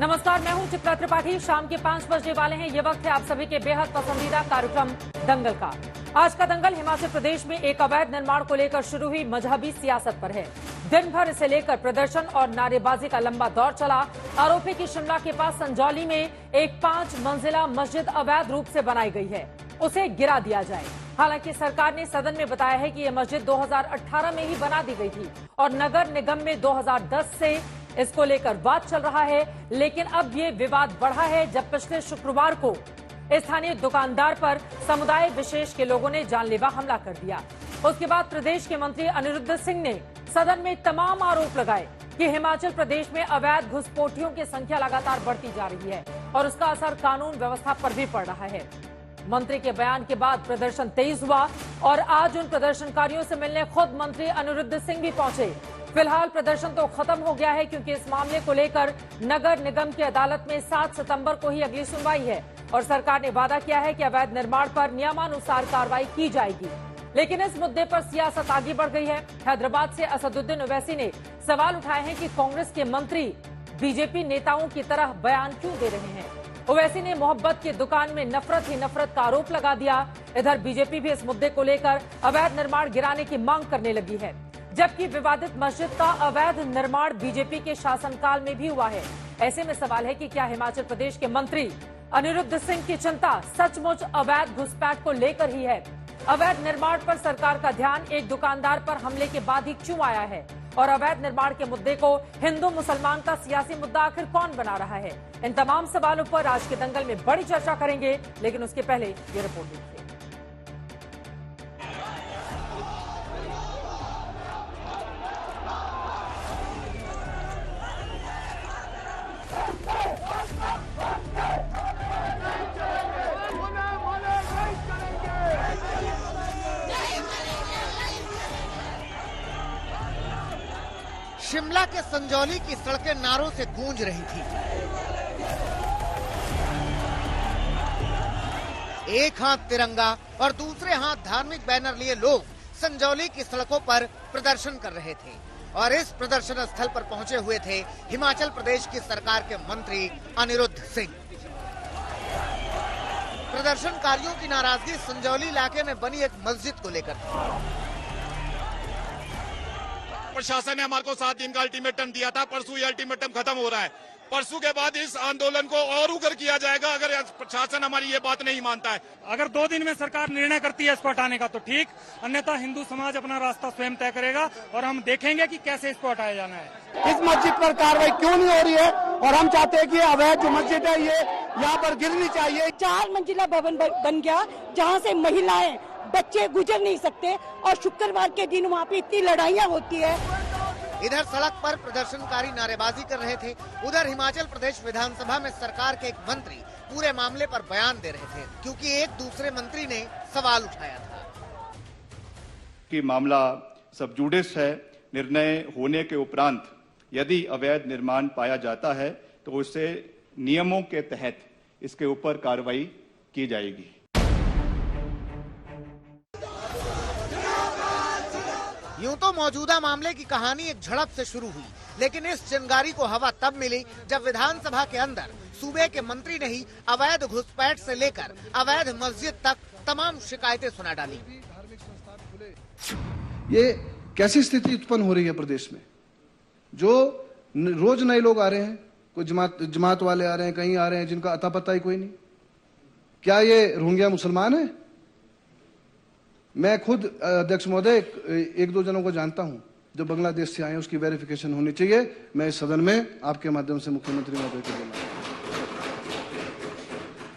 नमस्कार, मैं हूं चित्रा त्रिपाठी। शाम के 5 बजने वाले हैं। ये वक्त है आप सभी के बेहद पसंदीदा कार्यक्रम दंगल का। आज का दंगल हिमाचल प्रदेश में एक अवैध निर्माण को लेकर शुरू हुई मजहबी सियासत पर है। दिन भर इसे लेकर प्रदर्शन और नारेबाजी का लंबा दौर चला। आरोप है कि शिमला के पास संजौली में एक 5 मंजिला मस्जिद अवैध रूप से बनाई गई है, उसे गिरा दिया जाए। हालांकि सरकार ने सदन में बताया है कि यह मस्जिद 2018 में ही बना दी गई थी और नगर निगम में 2010 से इसको लेकर वाद चल रहा है। लेकिन अब ये विवाद बढ़ा है जब पिछले शुक्रवार को स्थानीय दुकानदार पर समुदाय विशेष के लोगों ने जानलेवा हमला कर दिया। उसके बाद प्रदेश के मंत्री अनिरुद्ध सिंह ने सदन में तमाम आरोप लगाए कि हिमाचल प्रदेश में अवैध घुसपैठियों की संख्या लगातार बढ़ती जा रही है और उसका असर कानून व्यवस्था पर भी पड़ रहा है। मंत्री के बयान के बाद प्रदर्शन तेज हुआ और आज उन प्रदर्शनकारियों से मिलने खुद मंत्री अनिरुद्ध सिंह भी पहुंचे। फिलहाल प्रदर्शन तो खत्म हो गया है क्योंकि इस मामले को लेकर नगर निगम की अदालत में 7 सितंबर को ही अगली सुनवाई है और सरकार ने वादा किया है कि अवैध निर्माण पर नियमानुसार कार्रवाई की जाएगी। लेकिन इस मुद्दे पर सियासत आगे बढ़ गई है। हैदराबाद से असदुद्दीन ओवैसी ने सवाल उठाए हैं कि कांग्रेस के मंत्री बीजेपी नेताओं की तरह बयान क्यों दे रहे हैं। ओवैसी ने मोहब्बत की दुकान में नफरत ही नफरत का आरोप लगा दिया। इधर बीजेपी भी इस मुद्दे को लेकर अवैध निर्माण गिराने की मांग करने लगी है, जबकि विवादित मस्जिद का अवैध निर्माण बीजेपी के शासनकाल में भी हुआ है। ऐसे में सवाल है कि क्या हिमाचल प्रदेश के मंत्री अनिरुद्ध सिंह की चिंता सचमुच अवैध घुसपैठ को लेकर ही है। अवैध निर्माण पर सरकार का ध्यान एक दुकानदार पर हमले के बाद ही क्यों आया है और अवैध निर्माण के मुद्दे को हिंदू मुसलमान का सियासी मुद्दा आखिर कौन बना रहा है। इन तमाम सवालों पर आज के दंगल में बड़ी चर्चा करेंगे, लेकिन उसके पहले ये रिपोर्ट देखिए। शिमला के संजौली की सड़कें नारों से गूंज रही थी। एक हाथ तिरंगा और दूसरे हाथ धार्मिक बैनर लिए लोग संजौली की सड़कों पर प्रदर्शन कर रहे थे और इस प्रदर्शन स्थल पर पहुंचे हुए थे हिमाचल प्रदेश की सरकार के मंत्री अनिरुद्ध सिंह। प्रदर्शनकारियों की नाराजगी संजौली इलाके में बनी एक मस्जिद को लेकर थी। प्रशासन ने हमारे को 7 दिन का अल्टीमेटम दिया था। परसों ये अल्टीमेटम खत्म हो रहा है। परसों के बाद इस आंदोलन को और उग्र किया जाएगा अगर प्रशासन हमारी ये बात नहीं मानता है। अगर 2 दिन में सरकार निर्णय करती है इसको हटाने का तो ठीक, अन्यथा हिंदू समाज अपना रास्ता स्वयं तय करेगा और हम देखेंगे कि कैसे इसको हटाया जाना है। इस मस्जिद पर कार्रवाई क्यों नहीं हो रही है और हम चाहते हैं कि अवैध जो मस्जिद है ये यहाँ पर गिरनी चाहिए। 4 मंजिला भवन बन गया जहाँ से महिलाएं बच्चे गुजर नहीं सकते और शुक्रवार के दिन वहाँ पे इतनी लड़ाइयाँ होती है। इधर सड़क पर प्रदर्शनकारी नारेबाजी कर रहे थे, उधर हिमाचल प्रदेश विधानसभा में सरकार के एक मंत्री पूरे मामले पर बयान दे रहे थे क्योंकि एक दूसरे मंत्री ने सवाल उठाया था कि मामला सब जुडिस है। निर्णय होने के उपरांत यदि अवैध निर्माण पाया जाता है तो उससे नियमों के तहत इसके ऊपर कार्रवाई की जाएगी। यूं तो मौजूदा मामले की कहानी एक झड़प से शुरू हुई, लेकिन इस चिंगारी को हवा तब मिली जब विधानसभा के अंदर सूबे के मंत्री ने ही अवैध घुसपैठ से लेकर अवैध मस्जिद तक तमाम शिकायतें सुना डाली। ये कैसी स्थिति उत्पन्न हो रही है प्रदेश में, जो रोज नए लोग आ रहे हैं, कोई जमात वाले आ रहे हैं, कहीं आ रहे हैं जिनका अता पता ही कोई नहीं। क्या ये रोहिंग्या मुसलमान है? मैं खुद अध्यक्ष महोदय 1-2 जनों को जानता हूं जो बांग्लादेश से आए हैं, उसकी वेरिफिकेशन होनी चाहिए। मैं इस सदन में आपके माध्यम से मुख्यमंत्री महोदय को बोलूंगा।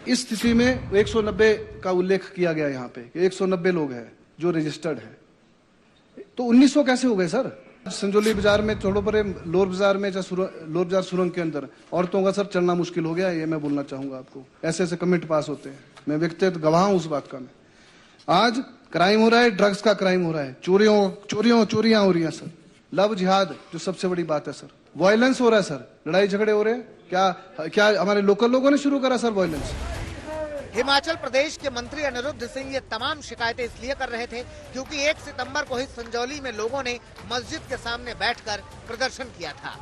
इस स्थिति में 190 का उल्लेख किया गया यहाँ पे, 190 लोग हैं जो रजिस्टर्ड है, तो 1900 कैसे हो गए सर? संजौली बाजार में छोड़ो परे, लोअर बाजार में, लोअर बाजार सुरंग के अंदर औरतों का सर चलना मुश्किल हो गया। ये मैं बोलना चाहूंगा आपको। ऐसे ऐसे कमेंट पास होते हैं, मैं व्यक्तिगत गवाह हूं उस बात का। मैं आज क्राइम हो रहा है, ड्रग्स का क्राइम हो रहा है, चोरियां हो रही हैं सर। लव जिहाद जो सबसे बड़ी बात है सर, वायलेंस हो रहा है सर, लड़ाई झगड़े हो रहे हैं। क्या हमारे लोकल लोगों ने शुरू करा सर वायलेंस? हिमाचल प्रदेश के मंत्री अनिरुद्ध सिंह ये तमाम शिकायतें इसलिए कर रहे थे क्योंकि 1 सितंबर को ही संजौली में लोगों ने मस्जिद के सामने बैठकर प्रदर्शन किया था।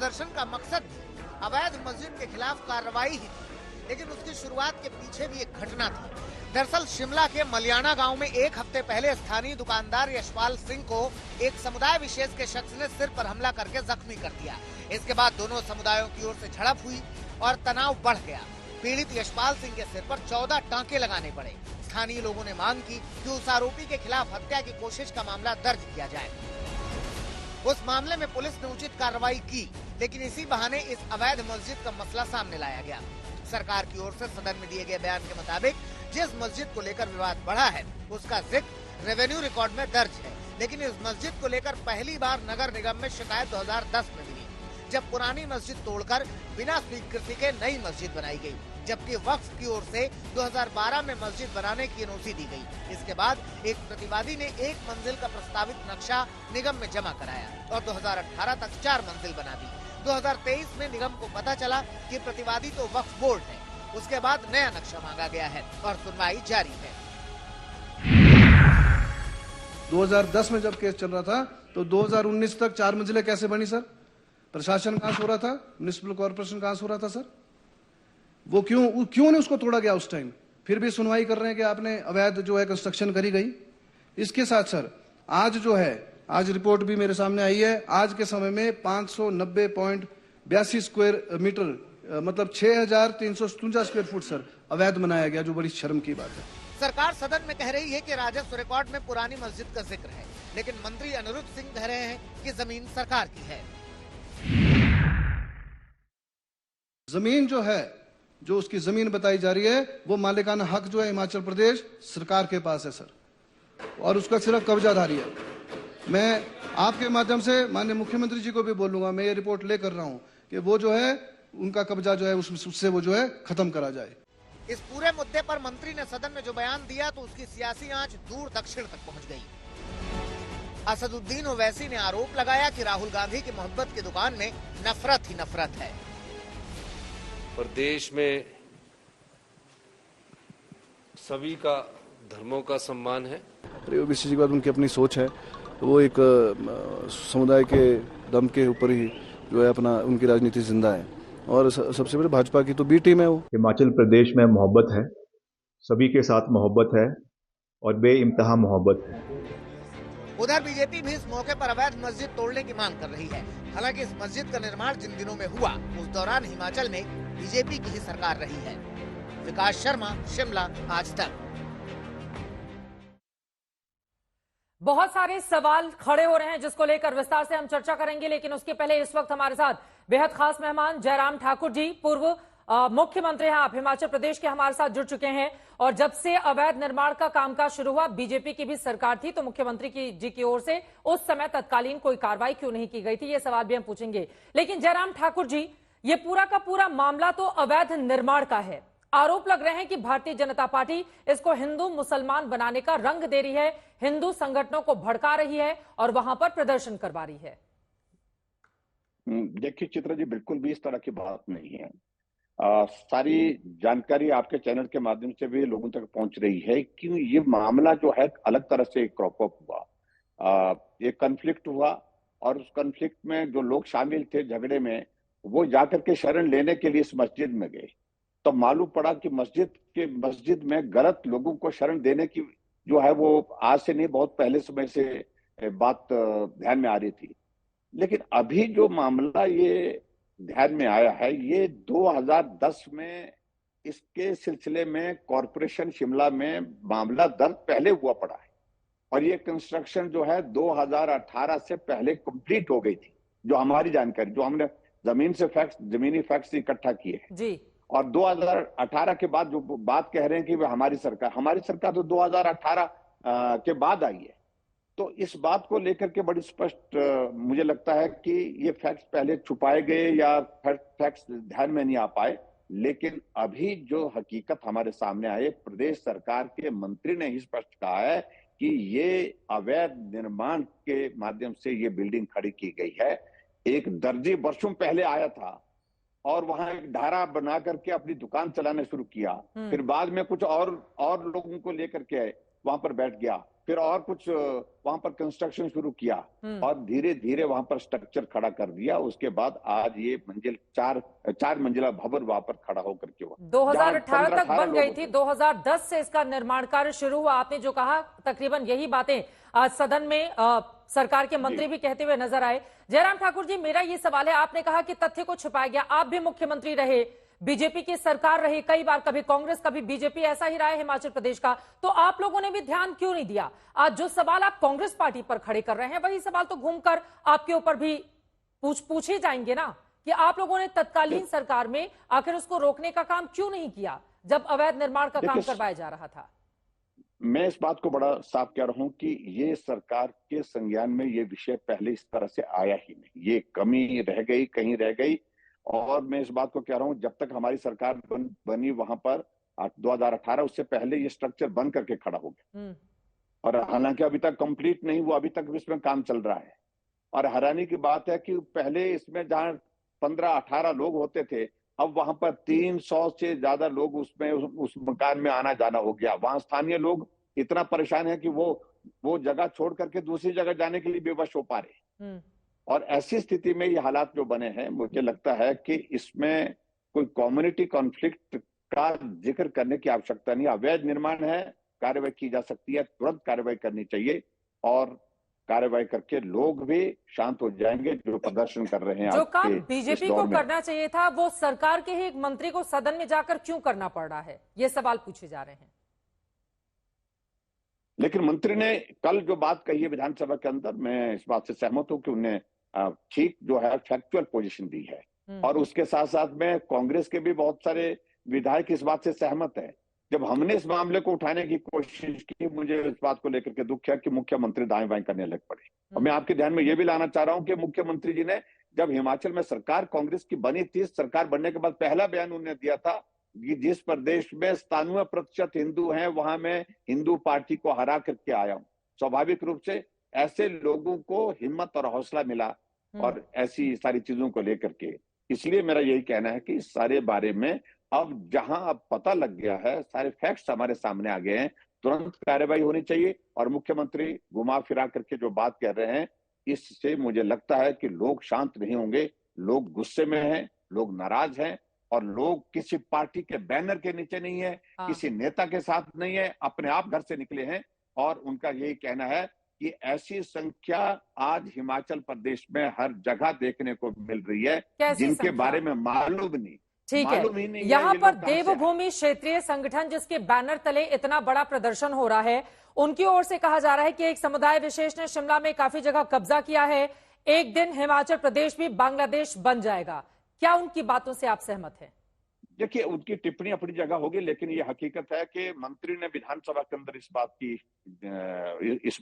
प्रदर्शन का मकसद भी अवैध मस्जिद के खिलाफ कार्रवाई ही थी, लेकिन उसकी शुरुआत के पीछे भी एक घटना थी। दरअसल शिमला के मलियाना गांव में एक हफ्ते पहले स्थानीय दुकानदार यशपाल सिंह को एक समुदाय विशेष के शख्स ने सिर पर हमला करके जख्मी कर दिया। इसके बाद दोनों समुदायों की ओर से झड़प हुई और तनाव बढ़ गया। पीड़ित यशपाल सिंह के सिर पर 14 टांके लगाने पड़े। स्थानीय लोगों ने मांग की कि उस आरोपी के खिलाफ हत्या की कोशिश का मामला दर्ज किया जाए। उस मामले में पुलिस ने उचित कार्रवाई की, लेकिन इसी बहाने इस अवैध मस्जिद का मसला सामने लाया गया। सरकार की ओर से सदन में दिए गए बयान के मुताबिक जिस मस्जिद को लेकर विवाद बढ़ा है उसका जिक्र रेवेन्यू रिकॉर्ड में दर्ज है, लेकिन इस मस्जिद को लेकर पहली बार नगर निगम में शिकायत 2010 में मिली, जब पुरानी मस्जिद तोड़कर बिना स्वीकृति के नई मस्जिद बनाई गई, जबकि वक्फ की ओर से 2012 में मस्जिद बनाने की एनओसी दी गई। इसके बाद एक प्रतिवादी ने एक मंजिल का प्रस्तावित नक्शा निगम में जमा कराया और 2018 तक 4 मंजिल बना दी। 2023 में निगम को पता चला कि प्रतिवादी तो वक्फ बोर्ड है। उसके बाद नया नक्शा मांगा गया है और सुनवाई जारी है। 2010 में जब केस चल रहा था तो 2019 तक 4 मंजिलें कैसे बनी सर? प्रशासन कहां सो रहा था? म्युनिसिपल कॉर्पोरेशन कहां सो रहा था सर? वो क्यों नहीं उसको तोड़ा गया उस टाइम? फिर भी सुनवाई कर रहे हैं कि आपने अवैध जो है कंस्ट्रक्शन करी गई। इसके साथ सर आज जो है, आज रिपोर्ट भी मेरे सामने आई है, आज के समय में 590.82 स्क्वायर मीटर मतलब 6357 स्क्वायर फुट सर अवैध बनाया गया, जो बड़ी शर्म की बात है। सरकार सदन में कह रही है कि राजस्व रिकॉर्ड में पुरानी मस्जिद का जिक्र है, लेकिन मंत्री अनिरुद्ध सिंह कह रहे हैं कि जमीन सरकार की है। जमीन जो है, जो उसकी जमीन बताई जा रही है, वो मालिकाना हक जो है हिमाचल प्रदेश सरकार के पास है सर, और उसका सिर्फ कब्जाधारी है। मैं आपके माध्यम से माननीय मुख्यमंत्री जी को भी बोलूंगा, मैं ये रिपोर्ट लेकर रहा हूं कि वो जो है उनका कब्जा जो है उससे वो जो है खत्म करा जाए। इस पूरे मुद्दे पर मंत्री ने सदन में जो बयान दिया तो उसकी सियासी आंच दूर दक्षिण तक पहुंच गई। असदुद्दीन ओवैसी ने आरोप लगाया कि राहुल गांधी की मोहब्बत की दुकान में नफरत ही नफरत है। प्रदेश में सभी का धर्मों का सम्मान है। ओबीसी की बात उनकी अपनी सोच है, वो एक समुदाय के दम के ऊपर ही जो है अपना उनकी राजनीति जिंदा है, और सबसे बड़ी भाजपा की तो बी टीम है। वो हिमाचल प्रदेश में मोहब्बत है, सभी के साथ मोहब्बत है और बेइंतहा मोहब्बत है। उधर बीजेपी भी इस मौके पर अवैध मस्जिद तोड़ने की मांग कर रही है। हालांकि इस मस्जिद का निर्माण जिन दिनों में हुआ उस दौरान हिमाचल में बीजेपी की ही सरकार रही है। विकास शर्मा, शिमला, आज तक। बहुत सारे सवाल खड़े हो रहे हैं जिसको लेकर विस्तार से हम चर्चा करेंगे, लेकिन उसके पहले इस वक्त हमारे साथ बेहद खास मेहमान जयराम ठाकुर जी, पूर्व मुख्यमंत्री हैं आप, हिमाचल प्रदेश के हमारे साथ जुड़ चुके हैं। और जब से अवैध निर्माण का कामकाज शुरू हुआ, बीजेपी की भी सरकार थी, तो मुख्यमंत्री जी की ओर से उस समय तत्कालीन कोई कार्रवाई क्यों नहीं की गई थी, ये सवाल भी हम पूछेंगे। लेकिन जयराम ठाकुर जी, ये पूरा का पूरा मामला तो अवैध निर्माण का है। आरोप लग रहे हैं कि भारतीय जनता पार्टी इसको हिंदू मुसलमान बनाने का रंग दे रही है, हिंदू संगठनों को भड़का रही है और वहां पर प्रदर्शन करवा रही है। देखिए चित्रा जी, बिल्कुल भी इस तरह की बात नहीं है। सारी जानकारी आपके चैनल के माध्यम से भी लोगों तक पहुंच रही है कि ये मामला जो है अलग तरह से क्रॉप अप हुआ। एक कन्फ्लिक्ट हुआ और उस कन्फ्लिक्ट में जो लोग शामिल थे झगड़े में, वो जाकर के शरण लेने के लिए इस मस्जिद में गए, तो मालूम पड़ा कि मस्जिद में गलत लोगों को शरण देने की जो है वो आज से नहीं, बहुत पहले समय से बात ध्यान में आ रही थी। लेकिन अभी जो मामला ये ध्यान में आया है, ये 2010 में इसके सिलसिले में कॉरपोरेशन शिमला में मामला दर्ज पहले हुआ पड़ा है, और ये कंस्ट्रक्शन जो है 2018 से पहले कंप्लीट हो गई थी। जो हमारी जानकारी, जो हमने जमीनी फैक्ट्स इकट्ठा किए हैं जी, और 2018 के बाद जो बात कह रहे हैं कि हमारी सरकार तो 2018 के बाद आई है। तो इस बात को लेकर के बड़ी स्पष्ट मुझे लगता है कि ये फैक्ट्स पहले छुपाए गए या फैक्ट्स ध्यान में नहीं आ पाए। लेकिन अभी जो हकीकत हमारे सामने आई, प्रदेश सरकार के मंत्री ने ही स्पष्ट कहा है कि ये अवैध निर्माण के माध्यम से ये बिल्डिंग खड़ी की गई है। एक दर्जी वर्षों पहले आया था और वहां एक ढारा बना करके अपनी दुकान चलाना शुरू किया, फिर बाद में कुछ और लोगों को लेकर के वहां पर बैठ गया। फिर और कुछ वहां पर कंस्ट्रक्शन शुरू किया और धीरे धीरे वहां पर स्ट्रक्चर खड़ा कर दिया। उसके बाद आज ये मंजिल चार मंजिला भवन वहां पर खड़ा होकर के हुआ 2018 तक बन गई थी। 2010 से इसका निर्माण कार्य शुरू हुआ। आपने जो कहा तकरीबन यही बातें आज सदन में सरकार के मंत्री भी कहते हुए नजर आए। जयराम ठाकुर जी, मेरा ये सवाल है, आपने कहा कि तथ्य को छुपाया गया, आप भी मुख्यमंत्री रहे, बीजेपी की सरकार रही कई बार, कभी कांग्रेस कभी बीजेपी, ऐसा ही रहा है हिमाचल प्रदेश का, तो आप लोगों ने भी ध्यान क्यों नहीं दिया? आज जो सवाल आप कांग्रेस पार्टी पर खड़े कर रहे हैं वही सवाल तो घूमकर आपके ऊपर भी पूछे जाएंगे ना, कि आप लोगों ने तत्कालीन सरकार में आखिर उसको रोकने का काम क्यों नहीं किया जब अवैध निर्माण का काम करवाया जा रहा था? मैं इस बात को बड़ा साफ कह रहा हूं कि ये सरकार के संज्ञान में ये विषय पहले इस तरह से आया ही नहीं। ये कमी रह गई, कहीं रह गई। और मैं इस बात को कह रहा हूं, जब तक हमारी सरकार बनी वहां पर 2018, उससे पहले ये स्ट्रक्चर बन करके खड़ा हो गया। और हालांकि अभी तक कंप्लीट नहीं हुआ, अभी तक इसमें काम चल रहा है। और हैरानी की बात है कि पहले इसमें जहां 15-18 लोग होते थे, अब वहां पर 300 से ज्यादा लोग उसमें उस मकान में आना जाना हो गया। वहां स्थानीय लोग इतना परेशान है कि वो जगह छोड़ करके दूसरी जगह जाने के लिए बेवश हो पा रहे। और ऐसी स्थिति में ये हालात जो बने हैं, मुझे लगता है कि इसमें कोई कम्युनिटी कॉन्फ्लिक्ट का जिक्र करने की आवश्यकता नहीं। अवैध निर्माण है, कार्रवाई की जा सकती है, तुरंत कार्रवाई करनी चाहिए और कार्रवाई करके लोग भी शांत हो जाएंगे जो प्रदर्शन कर रहे हैं। जो काम बीजेपी को करना चाहिए था वो सरकार के ही एक मंत्री को सदन में जाकर क्यों करना पड़ रहा है, ये सवाल पूछे जा रहे हैं। लेकिन मंत्री ने कल जो बात कही है विधानसभा के अंदर, मैं इस बात से सहमत हूं कि उन्हें ठीक जो है फैक्चुअल पोजीशन दी है। और उसके साथ साथ में कांग्रेस के भी बहुत सारे विधायक इस बात से सहमत है। जब हमने इस मामले को उठाने की कोशिश की, मुझे इस बात को लेकर के दुख है कि मुख्यमंत्री दाएं बाएं करने लग पड़े। और मैं आपके ध्यान में यह भी लाना चाह रहा हूं कि मुख्यमंत्री जी ने जब हिमाचल में सरकार कांग्रेस की बनी थी, सरकार बनने के बाद पहला बयान उन्होंने दिया था कि जिस प्रदेश में 97% हिंदू हैं, वहां मैं हिंदू पार्टी को हरा करके आया हूं। स्वाभाविक रूप से ऐसे लोगों को हिम्मत और हौसला मिला और ऐसी सारी चीजों को लेकर के। इसलिए मेरा यही कहना है कि इस सारे बारे में अब जहां अब पता लग गया है, सारे फैक्ट्स हमारे सामने आ गए हैं, तुरंत कार्रवाई होनी चाहिए। और मुख्यमंत्री घुमा फिरा करके जो बात कह रहे हैं, इससे मुझे लगता है कि लोग शांत नहीं होंगे, लोग गुस्से में हैं, लोग नाराज हैं और लोग किसी पार्टी के बैनर के नीचे नहीं है, किसी नेता के साथ नहीं है, अपने आप घर से निकले हैं। और उनका यही कहना है कि ऐसी संख्या आज हिमाचल प्रदेश में हर जगह देखने को मिल रही है जिनके बारे में मालूम नहीं। ठीक है, यहाँ पर देवभूमि क्षेत्रीय संगठन जिसके बैनर तले इतना बड़ा प्रदर्शन हो रहा है, उनकी ओर से कहा जा रहा है कि एक समुदाय विशेष ने शिमला में काफी जगह कब्जा किया है, एक दिन हिमाचल प्रदेश भी बांग्लादेश बन जाएगा। क्या उनकी बातों से आप सहमत हैं? देखिए, उनकी टिप्पणी अपनी जगह होगी, लेकिन ये हकीकत है कि मंत्री ने विधानसभा के अंदर इस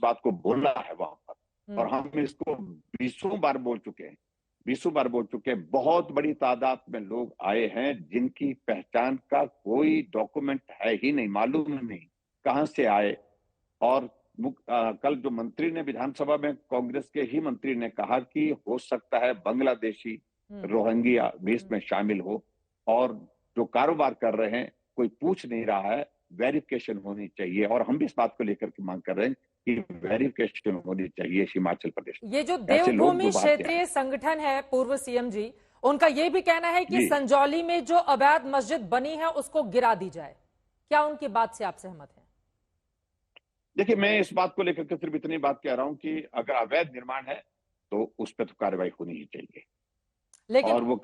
बात को बोला है वहां पर, और हम इसको 20 बार बोल चुके हैं, 20 बार बोल चुके हैं। बहुत बड़ी तादाद में लोग आए हैं जिनकी पहचान का कोई डॉक्यूमेंट है ही नहीं, मालूम नहीं कहां से आए। और कल जो मंत्री ने विधानसभा में, कांग्रेस के ही मंत्री ने कहा कि हो सकता है बांग्लादेशी रोहिंग्या भी इसमें शामिल हो, और जो कारोबार कर रहे हैं कोई पूछ नहीं रहा है, वेरिफिकेशन होनी चाहिए। और हम भी इस बात को लेकर के मांग कर रहे हैं कि वेरिफिकेशन होनी चाहिए हिमाचल प्रदेश। ये जो देवभूमि क्षेत्रीय संगठन है, पूर्व सीएम जी, उनका ये भी कहना है कि संजौली में जो अवैध मस्जिद बनी है उसको गिरा दी जाए। क्या उनकी बात से आप सहमत हैं? देखिए, मैं इस बात को लेकर के सिर्फ इतनी बात कह रहा हूं कि अगर अवैध निर्माण है तो उस पर तो कार्रवाई होनी ही चाहिए, लेकिन और वो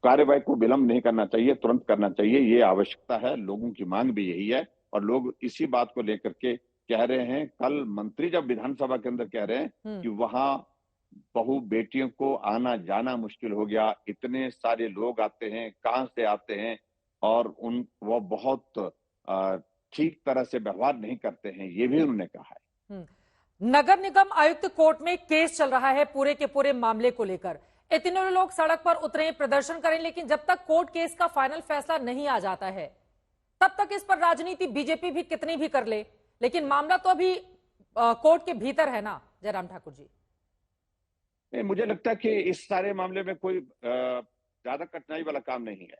कार्रवाई को विलंब नहीं करना चाहिए, तुरंत करना चाहिए। ये आवश्यकता है, लोगों की मांग भी यही है और लोग इसी बात को लेकर के कह रहे हैं। कल मंत्री जब विधानसभा के अंदर कह रहे हैं कि वहां बहू बेटियों को आना जाना मुश्किल हो गया, इतने सारे लोग आते हैं, कहां से आते हैं, और वो बहुत ठीक तरह से व्यवहार नहीं करते हैं, ये भी उन्होंने कहा है। नगर निगम आयुक्त कोर्ट में केस चल रहा है पूरे के पूरे मामले को लेकर। इतने लोग सड़क पर उतरे, प्रदर्शन करें, लेकिन जब तक कोर्ट केस का फाइनल फैसला नहीं आ जाता है तब तक इस पर राजनीति बीजेपी भी कितनी भी कर ले, लेकिन मामला तो अभी कोर्ट के भीतर है ना जयराम ठाकुर जी। मुझे लगता है कि इस सारे मामले में कोई ज्यादा कठिनाई वाला काम नहीं है।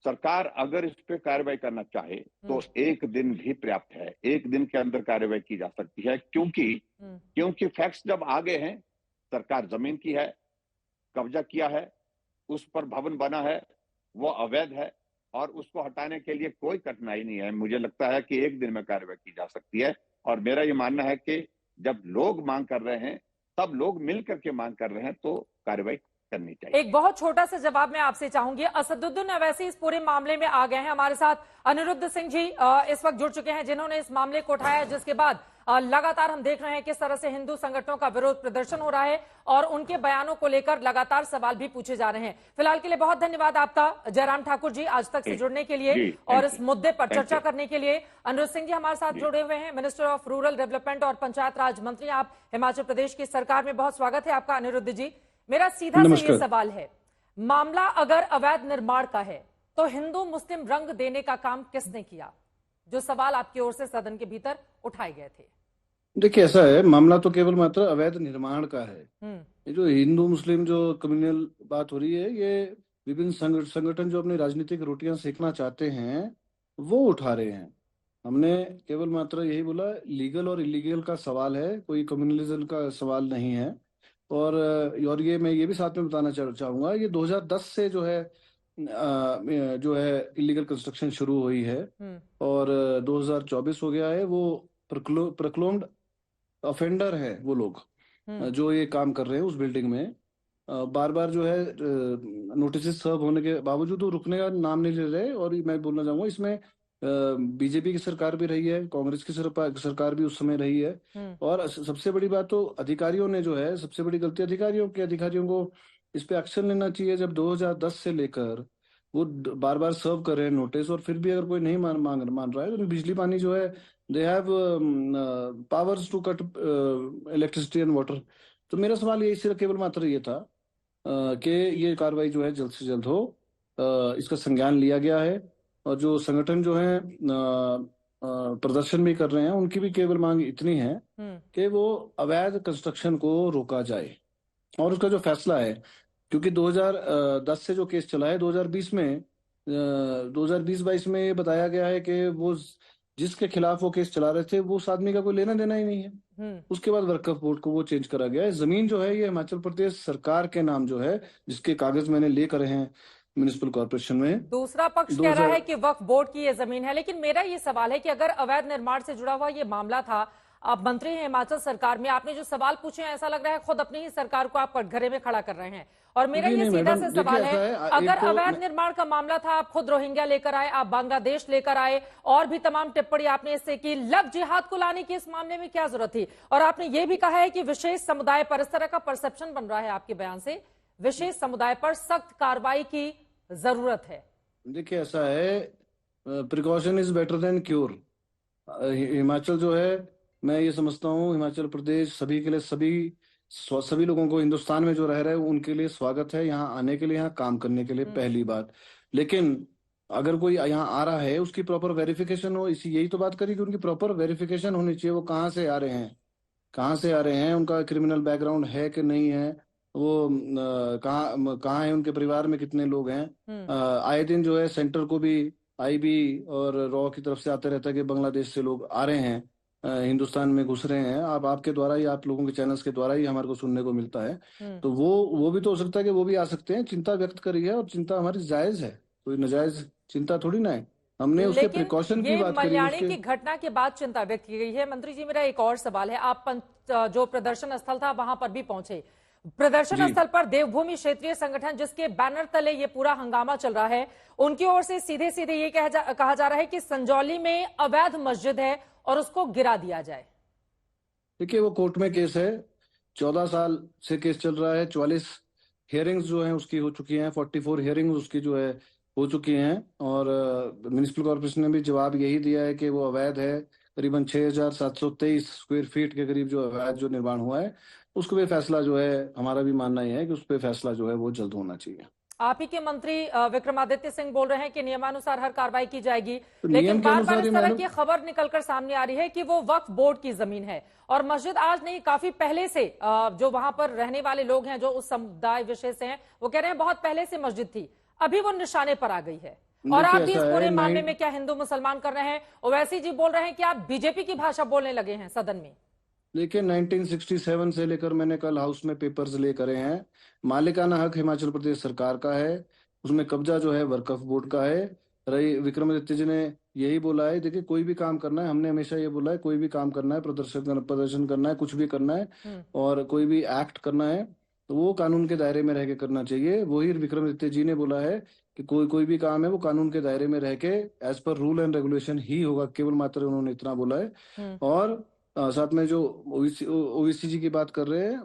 सरकार अगर इस पे कार्रवाई करना चाहे तो एक दिन भी पर्याप्त है, एक दिन के अंदर कार्रवाई की जा सकती है, क्योंकि फैक्ट्स जब आ गए हैं, सरकार जमीन की है, कब्जा किया है, उस पर भवन बना है, वो अवैध है और उसको हटाने के लिए कोई कठिनाई नहीं है। मुझे लगता है कि एक दिन में कार्रवाई की जा सकती है और मेरा ये मानना है कि जब लोग मांग कर रहे हैं, तब लोग मिलकर के मांग कर रहे हैं, तो कार्रवाई करनी चाहिए। एक बहुत छोटा सा जवाब मैं आपसे चाहूंगी। असदुद्दीन अवैसी इस पूरे मामले में आ गए हैं। हमारे साथ अनिरुद्ध सिंह जी इस वक्त जुड़ चुके हैं, जिन्होंने इस मामले को उठाया, जिसके बाद लगातार हम देख रहे हैं किस तरह से हिंदू संगठनों का विरोध प्रदर्शन हो रहा है और उनके बयानों को लेकर लगातार सवाल भी पूछे जा रहे हैं। फिलहाल के लिए बहुत धन्यवाद आपका जयराम ठाकुर जी, आज तक से जुड़ने के लिए और इस मुद्दे पर चर्चा करने के लिए। अनिरुद्ध सिंह जी हमारे साथ जुड़े हुए हैं, मिनिस्टर ऑफ रूरल डेवलपमेंट और पंचायत राज मंत्री आप हिमाचल प्रदेश की सरकार में। बहुत स्वागत है आपका अनिरुद्ध जी। मेरा सीधा सा ये सवाल है, मामला अगर अवैध निर्माण का है तो हिंदू मुस्लिम रंग देने का काम किसने किया? जो सवाल आपकी ओर से सदन के भीतर उठाए गए थे। देखिए, ऐसा है, मामला तो केवल मात्र अवैध निर्माण का है। ये जो हिंदू मुस्लिम जो कम्युनल बात हो रही है, ये विभिन्न संगठन जो अपनी राजनीतिक रोटियां सेकना चाहते हैं वो उठा रहे हैं। हमने केवल मात्र यही बोला, लीगल और इलीगल का सवाल है, कोई कम्युनलिज्म का सवाल नहीं है। और ये मैं ये भी साथ में बताना चाहूंगा, ये 2010 से जो है इलीगल कंस्ट्रक्शन शुरू हुई है और 2024 हो गया है। वो प्रक्लोम्ड ऑफेंडर है वो लोग जो ये काम कर रहे हैं उस बिल्डिंग में। बार बार जो है नोटिस सर्व होने के बावजूद वो रुकने का नाम नहीं ले रहे। और मैं बोलना चाहूंगा, इसमें बीजेपी की सरकार भी रही है, कांग्रेस की सरकार भी उस समय रही है। और सबसे बड़ी बात तो अधिकारियों ने जो है, सबसे बड़ी गलती अधिकारियों को इस पे एक्शन लेना चाहिए। जब 2010 से लेकर वो बार बार सर्व कर रहे हैं नोटिस और फिर भी अगर कोई नहीं मान रहा है तो बिजली पानी जो है, they have powers to cut electricity and water. तो मेरा सवाल ये सिर्फ केवल मात्र ये था कि ये कार्रवाई जो है जल्द से जल्द हो, इसका संज्ञान लिया गया है। और जो संगठन जो है प्रदर्शन भी कर रहे हैं, उनकी भी केवल मांग इतनी है कि वो अवैध कंस्ट्रक्शन को रोका जाए। और उसका जो फैसला है, क्योंकि 2010 से जो केस चला है, 2020 में 2020-22 में ये बताया गया है कि वो जिसके खिलाफ वो केस चला रहे थे वो उस आदमी का कोई लेना देना ही नहीं है। उसके बाद वर्क बोर्ड को वो चेंज करा गया है। जमीन जो है ये हिमाचल प्रदेश सरकार के नाम जो है, जिसके कागज मैंने लेकर हैं म्युनिसिपल कॉर्पोरेशन में। दूसरा पक्ष कह रहा है कि वक्फ बोर्ड की ये जमीन है। लेकिन मेरा ये सवाल है कि अगर अवैध निर्माण से जुड़ा हुआ ये मामला था, आप मंत्री हैं हिमाचल सरकार में, आपने जो सवाल पूछे हैं ऐसा लग रहा है खुद अपनी ही सरकार को आप कटघरे में खड़ा कर रहे हैं। और मेरा ये सीधा से सवाल है, अगर अवैध निर्माण का मामला था, आप खुद रोहिंग्या लेकर आए, आप बांग्लादेश लेकर आए और भी तमाम टिप्पणी आपने इससे की, लव जिहाद को लाने की इस मामले में क्या जरूरत थी? और आपने ये भी कहा है कि विशेष समुदाय पर, इस तरह का परसेप्शन बन रहा है आपके बयान से, विशेष समुदाय पर सख्त कार्रवाई की जरूरत है। देखिए, ऐसा है, precaution is better than cure. Himachal जो है, मैं ये समझता हूँ, हिमाचल प्रदेश सभी के लिए, सभी लोगों को हिंदुस्तान में जो रह रहे हैं उनके लिए स्वागत है यहाँ आने के लिए, यहाँ काम करने के लिए, पहली बात। लेकिन अगर कोई यहाँ आ रहा है, उसकी प्रॉपर वेरिफिकेशन हो। यही तो बात करी कि उनकी प्रॉपर वेरिफिकेशन होनी चाहिए। वो कहाँ से आ रहे हैं, उनका क्रिमिनल बैकग्राउंड है कि नहीं है, वो कहाँ है, उनके परिवार में कितने लोग हैं। आए दिन जो है सेंटर को भी आईबी और रॉ की तरफ से आते रहता है कि बांग्लादेश से लोग आ रहे हैं, हिंदुस्तान में घुस रहे हैं। आपके द्वारा ही, आप लोगों के चैनल्स के द्वारा ही हमारे को सुनने को मिलता है। तो वो भी तो हो सकता है कि वो भी आ सकते हैं। चिंता व्यक्त करी है और चिंता हमारी जायज है, कोई नाजायज चिंता थोड़ी ना है। हमने उसके प्रिकॉशन की बात करी। मल्याणी की घटना के बाद चिंता व्यक्त की गई है। मंत्री जी, मेरा एक और सवाल है, आप जो प्रदर्शन स्थल था वहां पर भी पहुंचे। प्रदर्शन स्थल पर देवभूमि क्षेत्रीय संगठन, जिसके बैनर तले ये पूरा हंगामा चल रहा है, उनकी ओर से सीधे सीधे ये कहा जा रहा है कि संजौली में अवैध मस्जिद है और उसको गिरा दिया जाए। देखिए, वो कोर्ट में केस है, 14 साल से केस चल रहा है। 44 हियरिंग्स जो हैं उसकी हो चुकी हैं, 44 हियरिंग्स उसकी जो है हो चुकी हैं। और म्युनिसिपल कॉर्पोरेशन ने भी जवाब यही दिया है कि वो अवैध है। करीबन 6723 स्क्वायर फीट के करीब जो अवैध जो निर्माण हुआ है, उसको भी फैसला जो है, हमारा भी मानना ही है कि उस पर फैसला जो है वो जल्द होना चाहिए। आप ही के मंत्री विक्रमादित्य सिंह बोल रहे हैं कि नियमानुसार हर कार्रवाई की जाएगी, लेकिन बार बार इस तरह की खबर निकलकर सामने आ रही है कि वो वक्फ बोर्ड की जमीन है और मस्जिद आज नहीं, काफी पहले से जो वहां पर रहने वाले लोग हैं, जो उस समुदाय विशेष से हैं, वो कह रहे हैं बहुत पहले से मस्जिद थी, अभी वो निशाने पर आ गई है। और आप भी इस पूरे मामले में क्या हिंदू मुसलमान कर रहे हैं? ओवैसी जी बोल रहे हैं कि आप बीजेपी की भाषा बोलने लगे हैं सदन में। देखिए 1967 से लेकर मैंने कल हाउस में पेपर्स ले करे हैं। मालिकाना हक हिमाचल प्रदेश सरकार का है, उसमें कब्जा जो है वक्फ बोर्ड का है। रही विक्रमादित्य जी ने यही बोला है, देखिए कोई भी काम करना है, हमने हमेशा ये बोला है कोई भी काम करना है, प्रदर्शन करना है, कुछ भी करना है और कोई भी एक्ट करना है तो वो कानून के दायरे में रह के करना चाहिए। वही विक्रमादित्य जी ने बोला है कि कोई भी काम है वो कानून के दायरे में रह के as per rule and regulation ही होगा, केवल मात्र उन्होंने इतना बोला है। और साथ में जो ओवीसी जी की बात कर रहे हैं,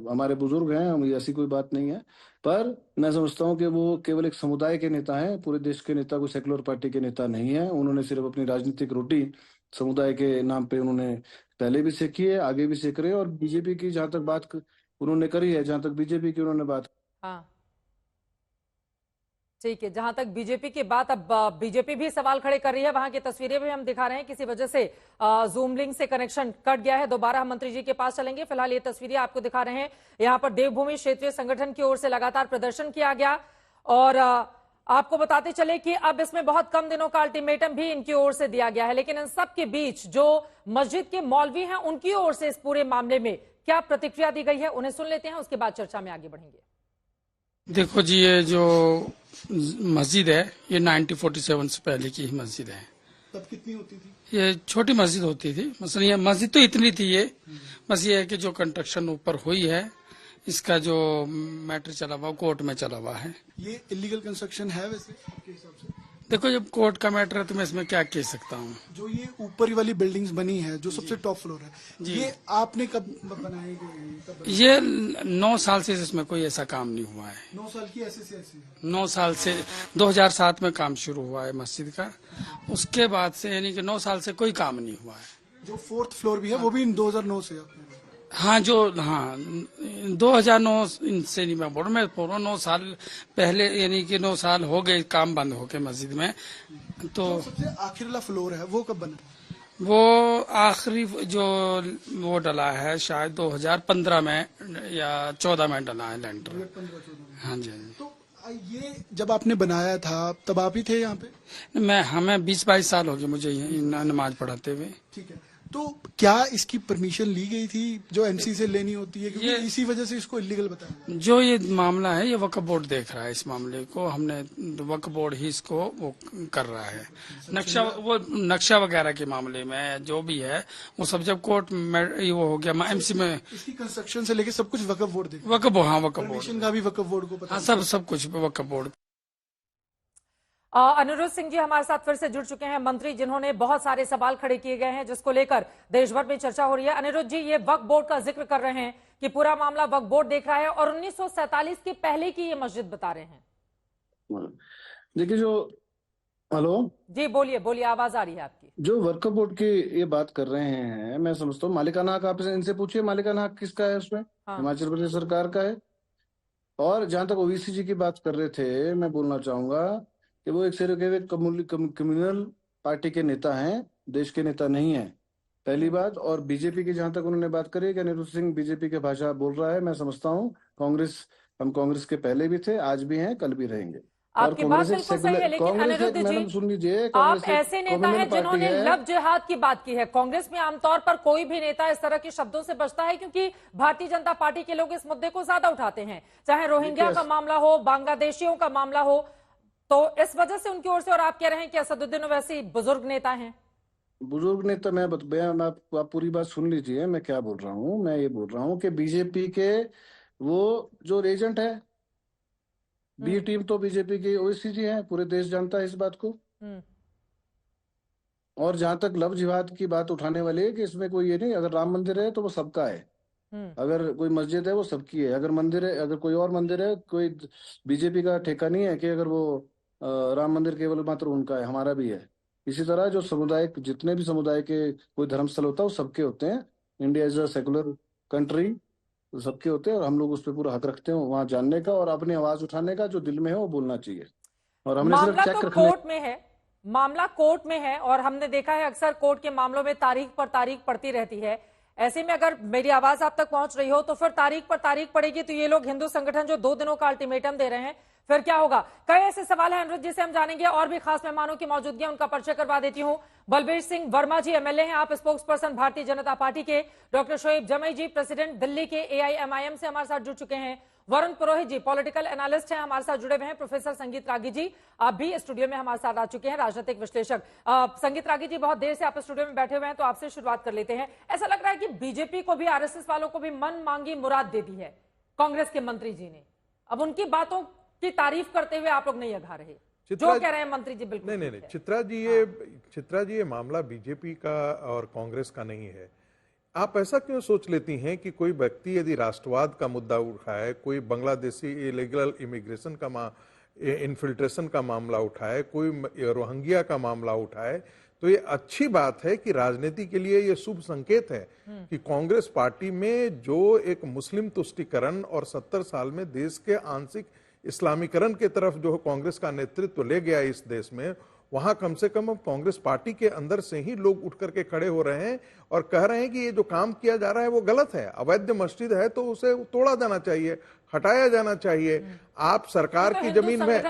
हमारे बुजुर्ग हैं, ऐसी कोई बात नहीं है, पर मैं समझता हूं कि वो केवल एक समुदाय के नेता हैं, पूरे देश के नेता, कोई सेकुलर पार्टी के नेता नहीं है। उन्होंने सिर्फ अपनी राजनीतिक रोटी समुदाय के नाम पे उन्होंने पहले भी सेकी है, आगे भी सेक रहे हैं। और बीजेपी की जहां तक बात उन्होंने करी है, जहां तक बीजेपी की उन्होंने बात, हाँ ठीक है, जहां तक बीजेपी की बात, अब बीजेपी भी सवाल खड़े कर रही है। वहां की तस्वीरें भी हम दिखा रहे हैं, किसी वजह से जूम लिंक से कनेक्शन कट गया है। दोबारा हम मंत्री जी के पास चलेंगे। फिलहाल ये तस्वीरें आपको दिखा रहे हैं। यहां पर देवभूमि क्षेत्रीय संगठन की ओर से लगातार प्रदर्शन किया गया और आपको बताते चले कि अब इसमें बहुत कम दिनों का अल्टीमेटम भी इनकी ओर से दिया गया है। लेकिन इन सब के बीच जो मस्जिद के मौलवी हैं उनकी ओर से इस पूरे मामले में क्या प्रतिक्रिया दी गई है, उन्हें सुन लेते हैं, उसके बाद चर्चा में आगे बढ़ेंगे। देखो जी, ये जो मस्जिद है ये 1947 से पहले की ही मस्जिद है। तब कितनी होती थी? ये छोटी मस्जिद होती थी, मसलन ये मस्जिद तो इतनी थी ये, बस ये है कि जो कंस्ट्रक्शन ऊपर हुई है इसका जो मैटर चला हुआ कोर्ट में चला हुआ है। ये इलीगल कंस्ट्रक्शन है वैसे आपके हिसाब से? देखो जब कोर्ट का मैटर है तो मैं इसमें क्या कह सकता हूँ। जो ये ऊपर वाली बिल्डिंग्स बनी है जो सबसे टॉप फ्लोर है, ये आपने कब बनाई गई? ये 9 साल से इसमें कोई ऐसा काम नहीं हुआ है। 9 साल की ऐसे से 9 साल से 2007 में काम शुरू हुआ है मस्जिद का, उसके बाद से यानी कि 9 साल से कोई काम नहीं हुआ है। जो 4th फ्लोर भी है वो भी 2009 से आपने? हाँ 2009 से नहीं मैं बोल रहा, मैं पूरा 9 साल पहले यानी कि 9 साल हो गए काम बंद होके मस्जिद में। तो सबसे आखिरी वाला फ्लोर है वो कब बना? वो आखिरी जो वो डला है शायद 2015 में या 14 में डला है लेंटर। हाँ जी, हाँ जी। तो ये जब आपने बनाया था तब आप ही थे यहाँ पे? हमें 20-22 साल हो गए मुझे नमाज पढ़ाते हुए। ठीक है, तो क्या इसकी परमिशन ली गई थी जो एमसी से लेनी होती है, क्योंकि इसी वजह से इसको इलीगल बताया? जो ये मामला है ये वक्फ बोर्ड देख रहा है इस मामले को, हमने वक्फ बोर्ड ही इसको वो कर रहा है। नक्शा वगैरह के मामले में जो भी है वो सब जब कोर्ट में वो हो गया एमसी में, इसकी कंस्ट्रक्शन से लेके सब कुछ वक्फ बोर्ड देख, वक्फ बोर्ड का भी वक्फ बोर्ड को पता, हाँ सब कुछ वक्फ बोर्ड। अनिरुद्ध सिंह जी हमारे साथ फिर से जुड़ चुके हैं, मंत्री जिन्होंने बहुत सारे सवाल खड़े किए गए हैं जिसको लेकर देश भर में चर्चा हो रही है। अनिरुद्ध जी, ये वक्फ बोर्ड का जिक्र कर रहे हैं कि पूरा मामला वक्फ बोर्ड देख रहा है और 1947 के पहले की ये मस्जिद बता रहे हैं। देखिए जो हेलो जी बोलिए, आवाज आ रही है आपकी। जो वक्फ बोर्ड की ये बात कर रहे हैं, मैं समझता हूँ मालिकाना हक, आप इनसे पूछिए मालिकाना हक किसका है उसमें? हिमाचल प्रदेश सरकार का है। और जहां तक ओवीसी जी की बात कर रहे थे, मैं बोलना चाहूंगा कि वो एक सिर्फ कम्युनल पार्टी के नेता हैं, देश के नेता नहीं है, पहली बात। और बीजेपी की जहां तक उन्होंने बात करी कि अनिरुद्ध सिंह बीजेपी की भाषा बोल रहा है, मैं समझता हूँ हम कांग्रेस के पहले भी थे, आज भी हैं, कल भी रहेंगे। आपकी बात बिल्कुल सही है, लेकिन अनिरुद्ध जी सुन लीजिए, आप ऐसे नेता हैं जिन्होंने लव जिहाद की बात की है। कांग्रेस में आमतौर पर कोई भी नेता इस तरह के शब्दों से बचता है क्योंकि भारतीय जनता पार्टी के लोग इस मुद्दे को ज्यादा उठाते हैं, चाहे रोहिंग्या का मामला हो, बांग्लादेशियों का मामला हो, तो इस वजह से उनकी ओर से। और आप कह रहे हैं कि असदुद्दीन ओवैसी बुजुर्ग नेता हैं। बुजुर्ग नेता आप पूरी बात सुन लीजिए, मैं क्या बोल रहा हूँ। मैं ये बोल रहा हूँ कि बीजेपी के वो जो एजेंट है, बी टीम तो बीजेपी की ओवैसी जी है, पूरे देश जानता है इस बात को। और जहां तक लव जिहाद की बात उठाने वाले है कि इसमें कोई ये नहीं, अगर राम मंदिर है तो वो सबका है, अगर कोई मस्जिद है वो सबकी है, अगर मंदिर है, अगर कोई और मंदिर है, कोई बीजेपी का ठेका नहीं है कि अगर वो राम मंदिर केवल मात्र उनका है, हमारा भी है। इसी तरह जो समुदाय, जितने भी समुदाय के कोई धर्मस्थल होता है वो सबके होते हैं। India is a secular country, सबके होते हैं और हम लोग उस पर पूरा हक रखते हैं वहां जानने का और अपनी आवाज उठाने का, जो दिल में है वो बोलना चाहिए। और हमने सिर्फ चेक रखना, कोर्ट में है, मामला कोर्ट में है और हमने देखा है अक्सर कोर्ट के मामलों में तारीख पर तारीख पड़ती रहती है। ऐसे में अगर मेरी आवाज आप तक पहुंच रही हो तो फिर तारीख पर तारीख पड़ेगी तो ये लोग हिंदू संगठन जो 2 दिनों का अल्टीमेटम दे रहे हैं, फिर क्या होगा? कई ऐसे सवाल हैं अनुरुद्ध जिसे हम जानेंगे और भी खास मेहमानों की मौजूदगी है, उनका परिचय करवा देती हूं। बलबीर सिंह वर्मा जी एमएलए हैं, आप spokes person Bharatiya Janata party के। डॉक्टर शोएब जमई जी प्रेसिडेंट दिल्ली के एआईएमआईएम से हमारे साथ जुड़ चुके हैं। वरुण पुरोहित जी पॉलिटिकल एनालिस्ट हैं, हमारे साथ जुड़े हुए हैं। प्रोफेसर संगीत रागी जी आप भी स्टूडियो में हमारे साथ आ चुके हैं, राजनीतिक विश्लेषक। संगीत रागी जी बहुत देर से आप स्टूडियो में बैठे हुए हैं, तो आपसे शुरुआत कर लेते हैं। ऐसा लग रहा है कि बीजेपी को भी, आरएसएस वालों को भी मन मांगी मुराद दे दी है कांग्रेस के मंत्री जी ने। अब उनकी बातों की तारीफ करते हुए आप लोग नहीं अघा रहे, जो कह रहे हैं मंत्री जी बिल्कुल नहीं। चित्रा जी ये मामला बीजेपी का और कांग्रेस का नहीं है। आप ऐसा क्यों सोच लेती हैं कि कोई व्यक्ति यदि राष्ट्रवाद का मुद्दा उठाए, कोई बांग्लादेशी इलीगल इमिग्रेशन का इन्फिल्ट्रेशन का मामला उठाए, कोई रोहिंग्या का मामला उठाए, तो ये अच्छी बात है कि राजनीति के लिए ये शुभ संकेत है कि कांग्रेस पार्टी में जो एक मुस्लिम तुष्टीकरण और 70 साल में देश के आंशिक इस्लामीकरण की तरफ जो कांग्रेस का नेतृत्व ले गया इस देश में, वहां कम से कम अब कांग्रेस पार्टी के अंदर से ही लोग उठ करके खड़े हो रहे हैं और कह रहे हैं कि ये जो काम किया जा रहा है वो गलत है। अवैध मस्जिद है तो उसे तोड़ा जाना चाहिए, हटाया जाना चाहिए। आप सरकार की जमीन में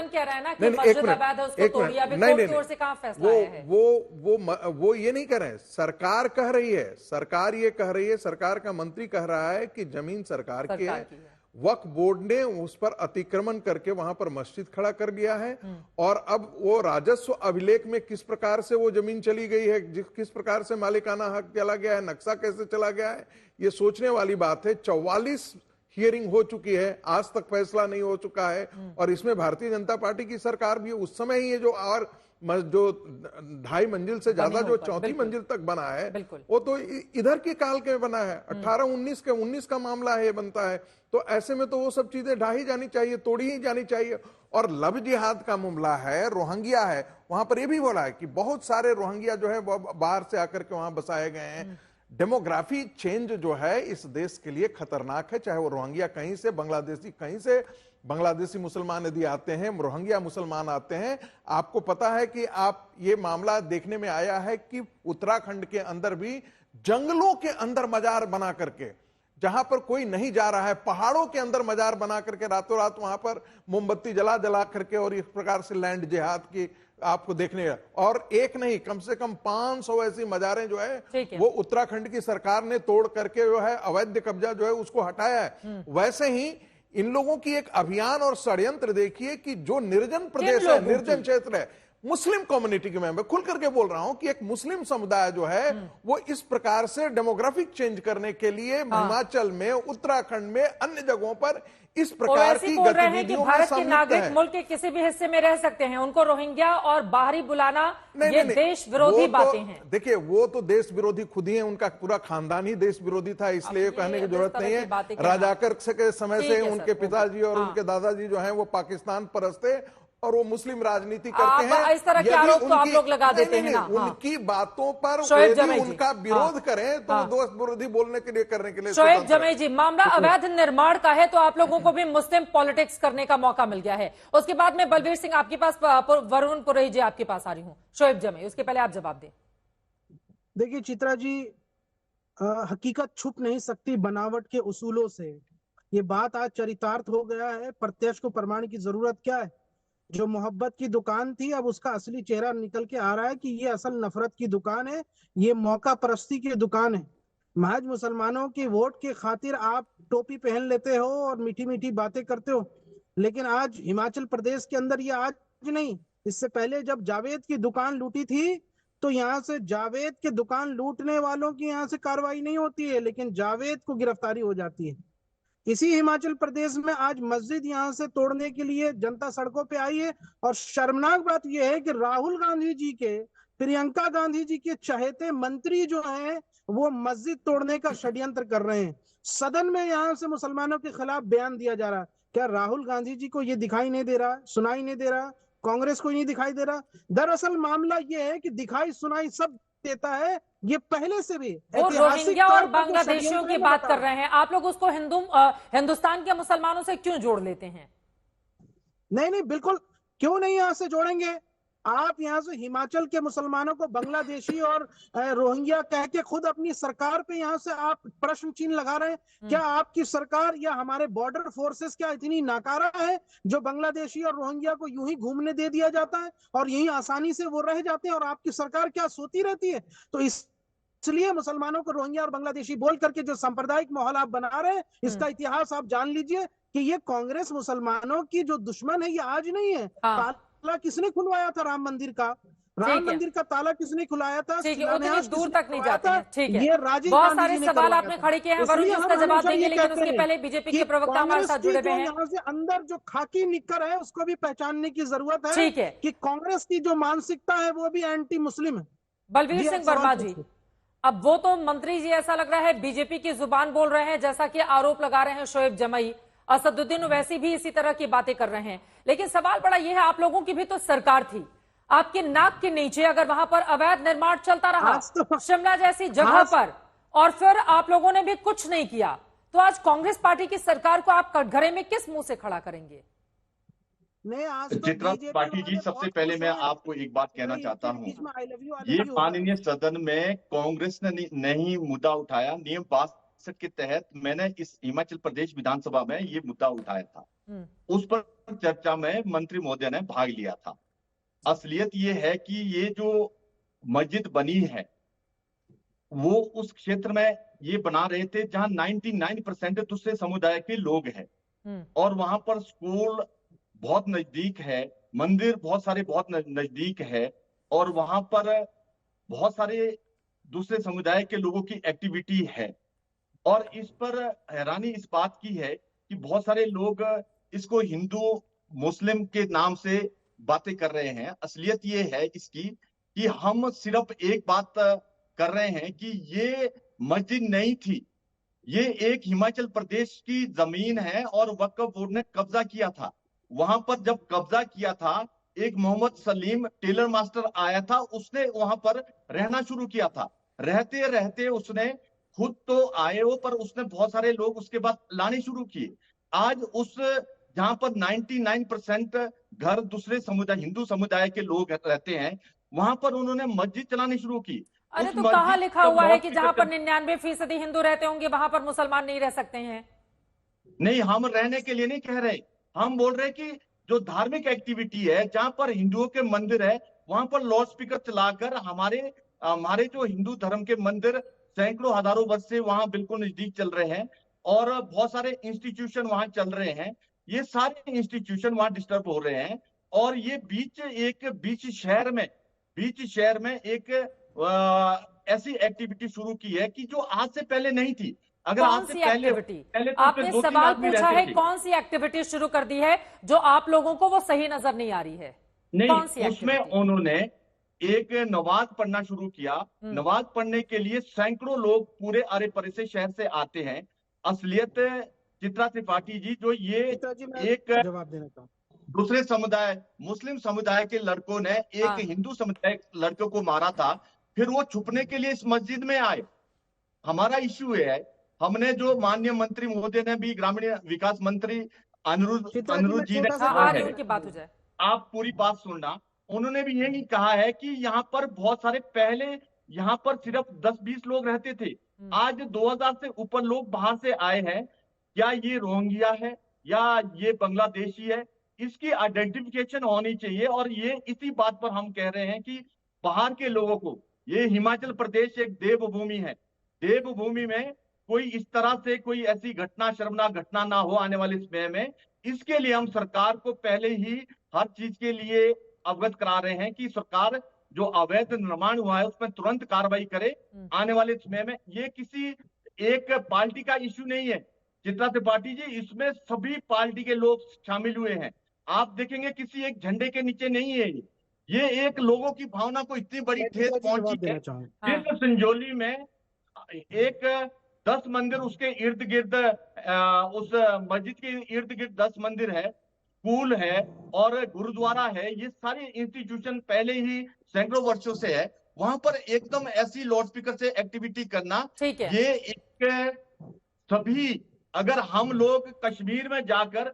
वो ये नहीं कह रहे हैं, सरकार कह रही है, सरकार का मंत्री कह रहा है कि जमीन सरकार की है। वक्फ बोर्ड ने उस पर अतिक्रमण करके वहां पर मस्जिद खड़ा कर दिया है और अब वो राजस्व अभिलेख में किस प्रकार से वो जमीन चली गई है, किस प्रकार से मालिकाना हक चला गया है, नक्शा कैसे चला गया है, ये सोचने वाली बात है। 44 हियरिंग हो चुकी है, आज तक फैसला नहीं हो चुका है और इसमें भारतीय जनता पार्टी की सरकार भी उस समय ही ये जो 2.5 मंजिल से ज्यादा जो चौथी मंजिल तक बना है वो तो इधर के काल के बना है, 18-19 का मामला है, ये बनता है। तो ऐसे में तो वो सब चीजें ढाही जानी चाहिए, तोड़ी ही जानी चाहिए। और लव जिहाद का मामला है, रोहिंग्या है, वहां पर ये भी बोला है कि बहुत सारे रोहिंग्या जो है वो बाहर से आकर के वहां बसाए गए हैं। डेमोग्राफी चेंज जो है इस देश के लिए खतरनाक है, चाहे वो रोहिंग्या कहीं से, बांग्लादेशी मुसलमान यदि आते हैं, रोहिंग्या मुसलमान आते हैं। आपको पता है कि आप ये मामला देखने में आया है कि उत्तराखंड के अंदर भी जंगलों के अंदर मजार बना करके, जहां पर कोई नहीं जा रहा है, पहाड़ों के अंदर मजार बना करके रातों रात वहां पर मोमबत्ती जला करके और इस प्रकार से लैंड जिहाद की आपको देखने, और एक नहीं कम से कम 500 ऐसी मजारें जो है वो उत्तराखंड की सरकार ने तोड़ करके जो है अवैध कब्जा जो है उसको हटाया है। वैसे ही इन लोगों की एक अभियान और षड्यंत्र देखिए कि जो निर्जन प्रदेश है, निर्जन क्षेत्र है, मुस्लिम कम्युनिटी के मैं खुल करके बोल रहा हूं कि एक मुस्लिम समुदाय जो है वो इस प्रकार से डेमोग्राफिक चेंज करने के लिए हिमाचल में, उत्तराखंड में, अन्य जगहों पर इस प्रकार की गतिविधियों में भारत के नागरिक मुल्क के किसी भी हिस्से में रह सकते हैं, उनको रोहिंग्या और बाहरी बुलाना ये देश विरोधी बातें हैं। देखिए वो तो देश विरोधी खुद ही है, उनका पूरा खानदान ही देश विरोधी था, इसलिए कहने की जरूरत नहीं है। राजाकर के समय से उनके पिताजी और उनके दादाजी जो है वो पाकिस्तान परस्त थे और वो मुस्लिम राजनीति करते हैं। इस तरह के आरोप तो आप लोग लगा देते हैं ना। उनकी बातों पर यदि उनका विरोध करें तो दोस्त विरोधी बोलने के लिए, करने के लिए। शोएब जमई जी, मामला अवैध निर्माण का है तो आप लोगों को भी मुस्लिम पॉलिटिक्स करने का मौका मिल गया है। उसके बाद में बलबीर सिंह आपके पास, वरुण पुरोहित जी आपके पास आ रही हूँ। शोएब जमई, उसके पहले आप जवाब दें। देखिए चित्रा जी, हकीकत छुप नहीं सकती बनावट के उसूलों से। ये बात आज चरितार्थ हो गया है, प्रत्यक्ष को प्रमाण की जरूरत क्या है। जो मोहब्बत की दुकान थी अब उसका असली चेहरा निकल के आ रहा है कि ये असल नफरत की दुकान है, ये मौका परस्ती की दुकान है। महज मुसलमानों के वोट के खातिर आप टोपी पहन लेते हो और मीठी मीठी बातें करते हो, लेकिन आज हिमाचल प्रदेश के अंदर ये आज नहीं, इससे पहले जब जावेद की दुकान लूटी थी तो यहाँ से जावेद के दुकान लूटने वालों की यहाँ से कार्रवाई नहीं होती है, लेकिन जावेद को गिरफ्तारी हो जाती है। इसी हिमाचल प्रदेश में आज मस्जिद यहाँ से तोड़ने के लिए जनता सड़कों पे आई है और शर्मनाक बात यह है कि राहुल गांधी जी के, प्रियंका गांधी जी के चहेते मंत्री जो हैं वो मस्जिद तोड़ने का षड्यंत्र कर रहे हैं। सदन में यहाँ से मुसलमानों के खिलाफ बयान दिया जा रहा है। क्या राहुल गांधी जी को ये दिखाई नहीं दे रहा, सुनाई नहीं दे रहा, कांग्रेस को नहीं दिखाई दे रहा? दरअसल मामला ये है कि दिखाई सुनाई सब देता है, ये पहले से भी। वो रोहिंग्या और बांग्लादेशियों की बात कर रहे हैं, आप लोग उसको हिंदुस्तान के मुसलमानों से क्यों जोड़ लेते हैं? नहीं, बिल्कुल क्यों नहीं, यहां से जोड़ेंगे। आप यहाँ से हिमाचल के मुसलमानों को बांग्लादेशी और रोहिंग्या कह के खुद अपनी सरकार पे यहाँ से आप प्रश्न चिन्ह लगा रहे हैं। क्या आपकी सरकार या हमारे बॉर्डर फोर्सेस क्या इतनी नाकारा है जो बांग्लादेशी और रोहिंग्या को यूं ही घूमने दे दिया जाता है और यही आसानी से वो रह जाते हैं, और आपकी सरकार क्या सोती रहती है? तो इसलिए मुसलमानों को रोहिंग्या और बांग्लादेशी बोल करके जो सांप्रदायिक माहौल आप बना रहे हैं, इसका इतिहास आप जान लीजिए कि ये कांग्रेस मुसलमानों की जो दुश्मन है, ये आज नहीं है। ताला किसने खुलवाया था राम मंदिर का? राम मंदिर का ताला किसने खुलाया था? ठीक है, उतनी दूर तक नहीं जाते हैं। ठीक है, ये राजीव बहुत गांधी सारे जी ने सवाल करवाया आपने था। खड़े किए हैं, वरुण जी उसका जवाब देंगे, लेकिन उसके पहले बीजेपी के प्रवक्ता हमारे साथ जुड़े हुए हैं। यहाँ से अंदर जो खाकी निक्कर है उसको भी पहचानने की जरूरत है। ठीक है, कि कांग्रेस की जो मानसिकता है वो भी एंटी मुस्लिम है। बलवीर सिंह वर्मा जी, अब वो तो मंत्री जी ऐसा लग रहा है बीजेपी की जुबान बोल रहे हैं, जैसा कि आरोप लगा रहे हैं शोएब जमई, असदुद्दीन ओवैसी भी इसी तरह की बातें कर रहे हैं। लेकिन सवाल बड़ा यह है, आप लोगों की भी तो सरकार थी, आपके नाक के नीचे अगर वहां पर अवैध निर्माण चलता रहा शिमला जैसी जगह पर, और फिर आप लोगों ने भी कुछ नहीं किया, तो आज कांग्रेस पार्टी की सरकार को आप कटघरे में किस मुंह से खड़ा करेंगे? चित्रा त्रिपाठी जी, सबसे पहले मैं आपको एक बात कहना चाहता हूँ, ये माननीय सदन में कांग्रेस ने नहीं मुद्दा उठाया। नियम 62 के तहत मैंने इस हिमाचल प्रदेश विधानसभा में ये मुद्दा उठाया था, उस पर चर्चा में मंत्री महोदय ने भाग लिया था। असलियत ये है कि ये जो मस्जिद बनी है वो उस क्षेत्र में ये बना रहे थे जहां 99% दूसरे समुदाय के लोग हैं, और वहां पर स्कूल बहुत नजदीक है, मंदिर बहुत सारे बहुत नजदीक है, और वहां पर बहुत सारे दूसरे समुदाय के लोगों की एक्टिविटी है। और इस पर हैरानी इस बात की है कि बहुत सारे लोग इसको हिंदू मुस्लिम के नाम से बातें कर रहे हैं। असलियत ये है इसकी कि हम सिर्फ एक बात कर रहे हैं कि ये मस्जिद नहीं थी, ये एक हिमाचल प्रदेश की जमीन है और वक्फ बोर्ड ने कब्जा किया था। वहां पर जब कब्जा किया था, एक मोहम्मद सलीम टेलर मास्टर आया था, उसने वहां पर रहना शुरू किया था। रहते रहते उसने खुद तो आए हो, पर उसने बहुत सारे लोग उसके बाद लाने शुरू किए। आज उस जहां पर 99% घर दूसरे समुदाय हिंदू समुदाय के लोग रहते हैं, वहां पर उन्होंने मस्जिद चलानी शुरू की। अरे तो कहाँ लिखा हुआ है कि जहां पर 99% हिंदू रहते होंगे वहां पर मुसलमान नहीं रह सकते हैं? नहीं, हम रहने के लिए नहीं कह रहे, हम बोल रहे कि जो धार्मिक एक्टिविटी है, जहां पर हिंदुओं के मंदिर है, वहां पर लाउड स्पीकर चलाकर हमारे जो हिंदू धर्म के मंदिर सैकड़ों हजारों वर्ष से वहां बिल्कुल नजदीक चल रहे हैं, और बहुत सारे इंस्टीट्यूशन वहां चल रहे हैं। ये सारे इंस्टीट्यूशन वहां डिस्टर्ब हो रहे हैं, और ये बीच शहर में एक ऐसी एक्टिविटी शुरू की है कि जो आज से पहले नहीं थी। अगर कौन आज से सी पहले एक्टिविटी? आपने सवाल पूछा है कौन सी एक्टिविटी शुरू कर दी है जो आप लोगों को वो सही नजर नहीं आ रही है? नहीं, उसमें उन्होंने एक नमाज पढ़ना शुरू किया। नमाज पढ़ने के लिए सैकड़ों लोग पूरे अरे परे से शहर से आते हैं। असलियत चित्रा त्रिपाठी जी, जो ये एक जवाब देना चाहूँ, दूसरे समुदाय मुस्लिम समुदाय के लड़कों ने एक हिंदू समुदाय के लड़कों को मारा था, फिर वो छुपने के लिए इस मस्जिद में आए। हमारा इश्यू है, हमने जो माननीय मंत्री महोदय ने भी, ग्रामीण विकास मंत्री अनिरुद्ध जी ने कहा है, आप पूरी बात सुनना, उन्होंने भी यही कहा है कि यहाँ पर बहुत सारे पहले यहाँ पर सिर्फ 10-20 लोग रहते थे, आज 2000 से ऊपर लोग बाहर से आए हैं। क्या ये रोहिंग्या है या ये बांग्लादेशी है, इसकी आइडेंटिफिकेशन होनी चाहिए। और ये इसी बात पर हम कह रहे हैं कि बाहर के लोगों को, ये हिमाचल प्रदेश एक देवभूमि है, देवभूमि में कोई इस तरह से कोई ऐसी घटना, शर्मनाक घटना ना हो आने वाले समय में। इसके लिए हम सरकार को पहले ही हर चीज के लिए अवगत करा रहे हैं कि सरकार जो अवैध निर्माण हुआ है उसमें तुरंत कार्रवाई करे आने वाले समय में। ये किसी एक पार्टी का इश्यू नहीं है चित्रा त्रिपाठी जी, इसमें सभी पार्टी के लोग शामिल हुए हैं। आप देखेंगे किसी एक झंडे के नीचे नहीं है, ये एक लोगों की भावना को इतनी बड़ी ठेस पहुंची है। सिर्फ संजौली में एक 10 मंदिर, उसके इर्द गिर्द, उस मस्जिद के इर्द गिर्द 10 मंदिर है, स्कूल है और गुरुद्वारा है। ये सारे इंस्टीट्यूशन पहले ही सैकड़ों वर्षों से है। वहां पर एकदम ऐसी लाउड स्पीकर से एक्टिविटी करना, ये एक सभी, अगर हम लोग कश्मीर में जाकर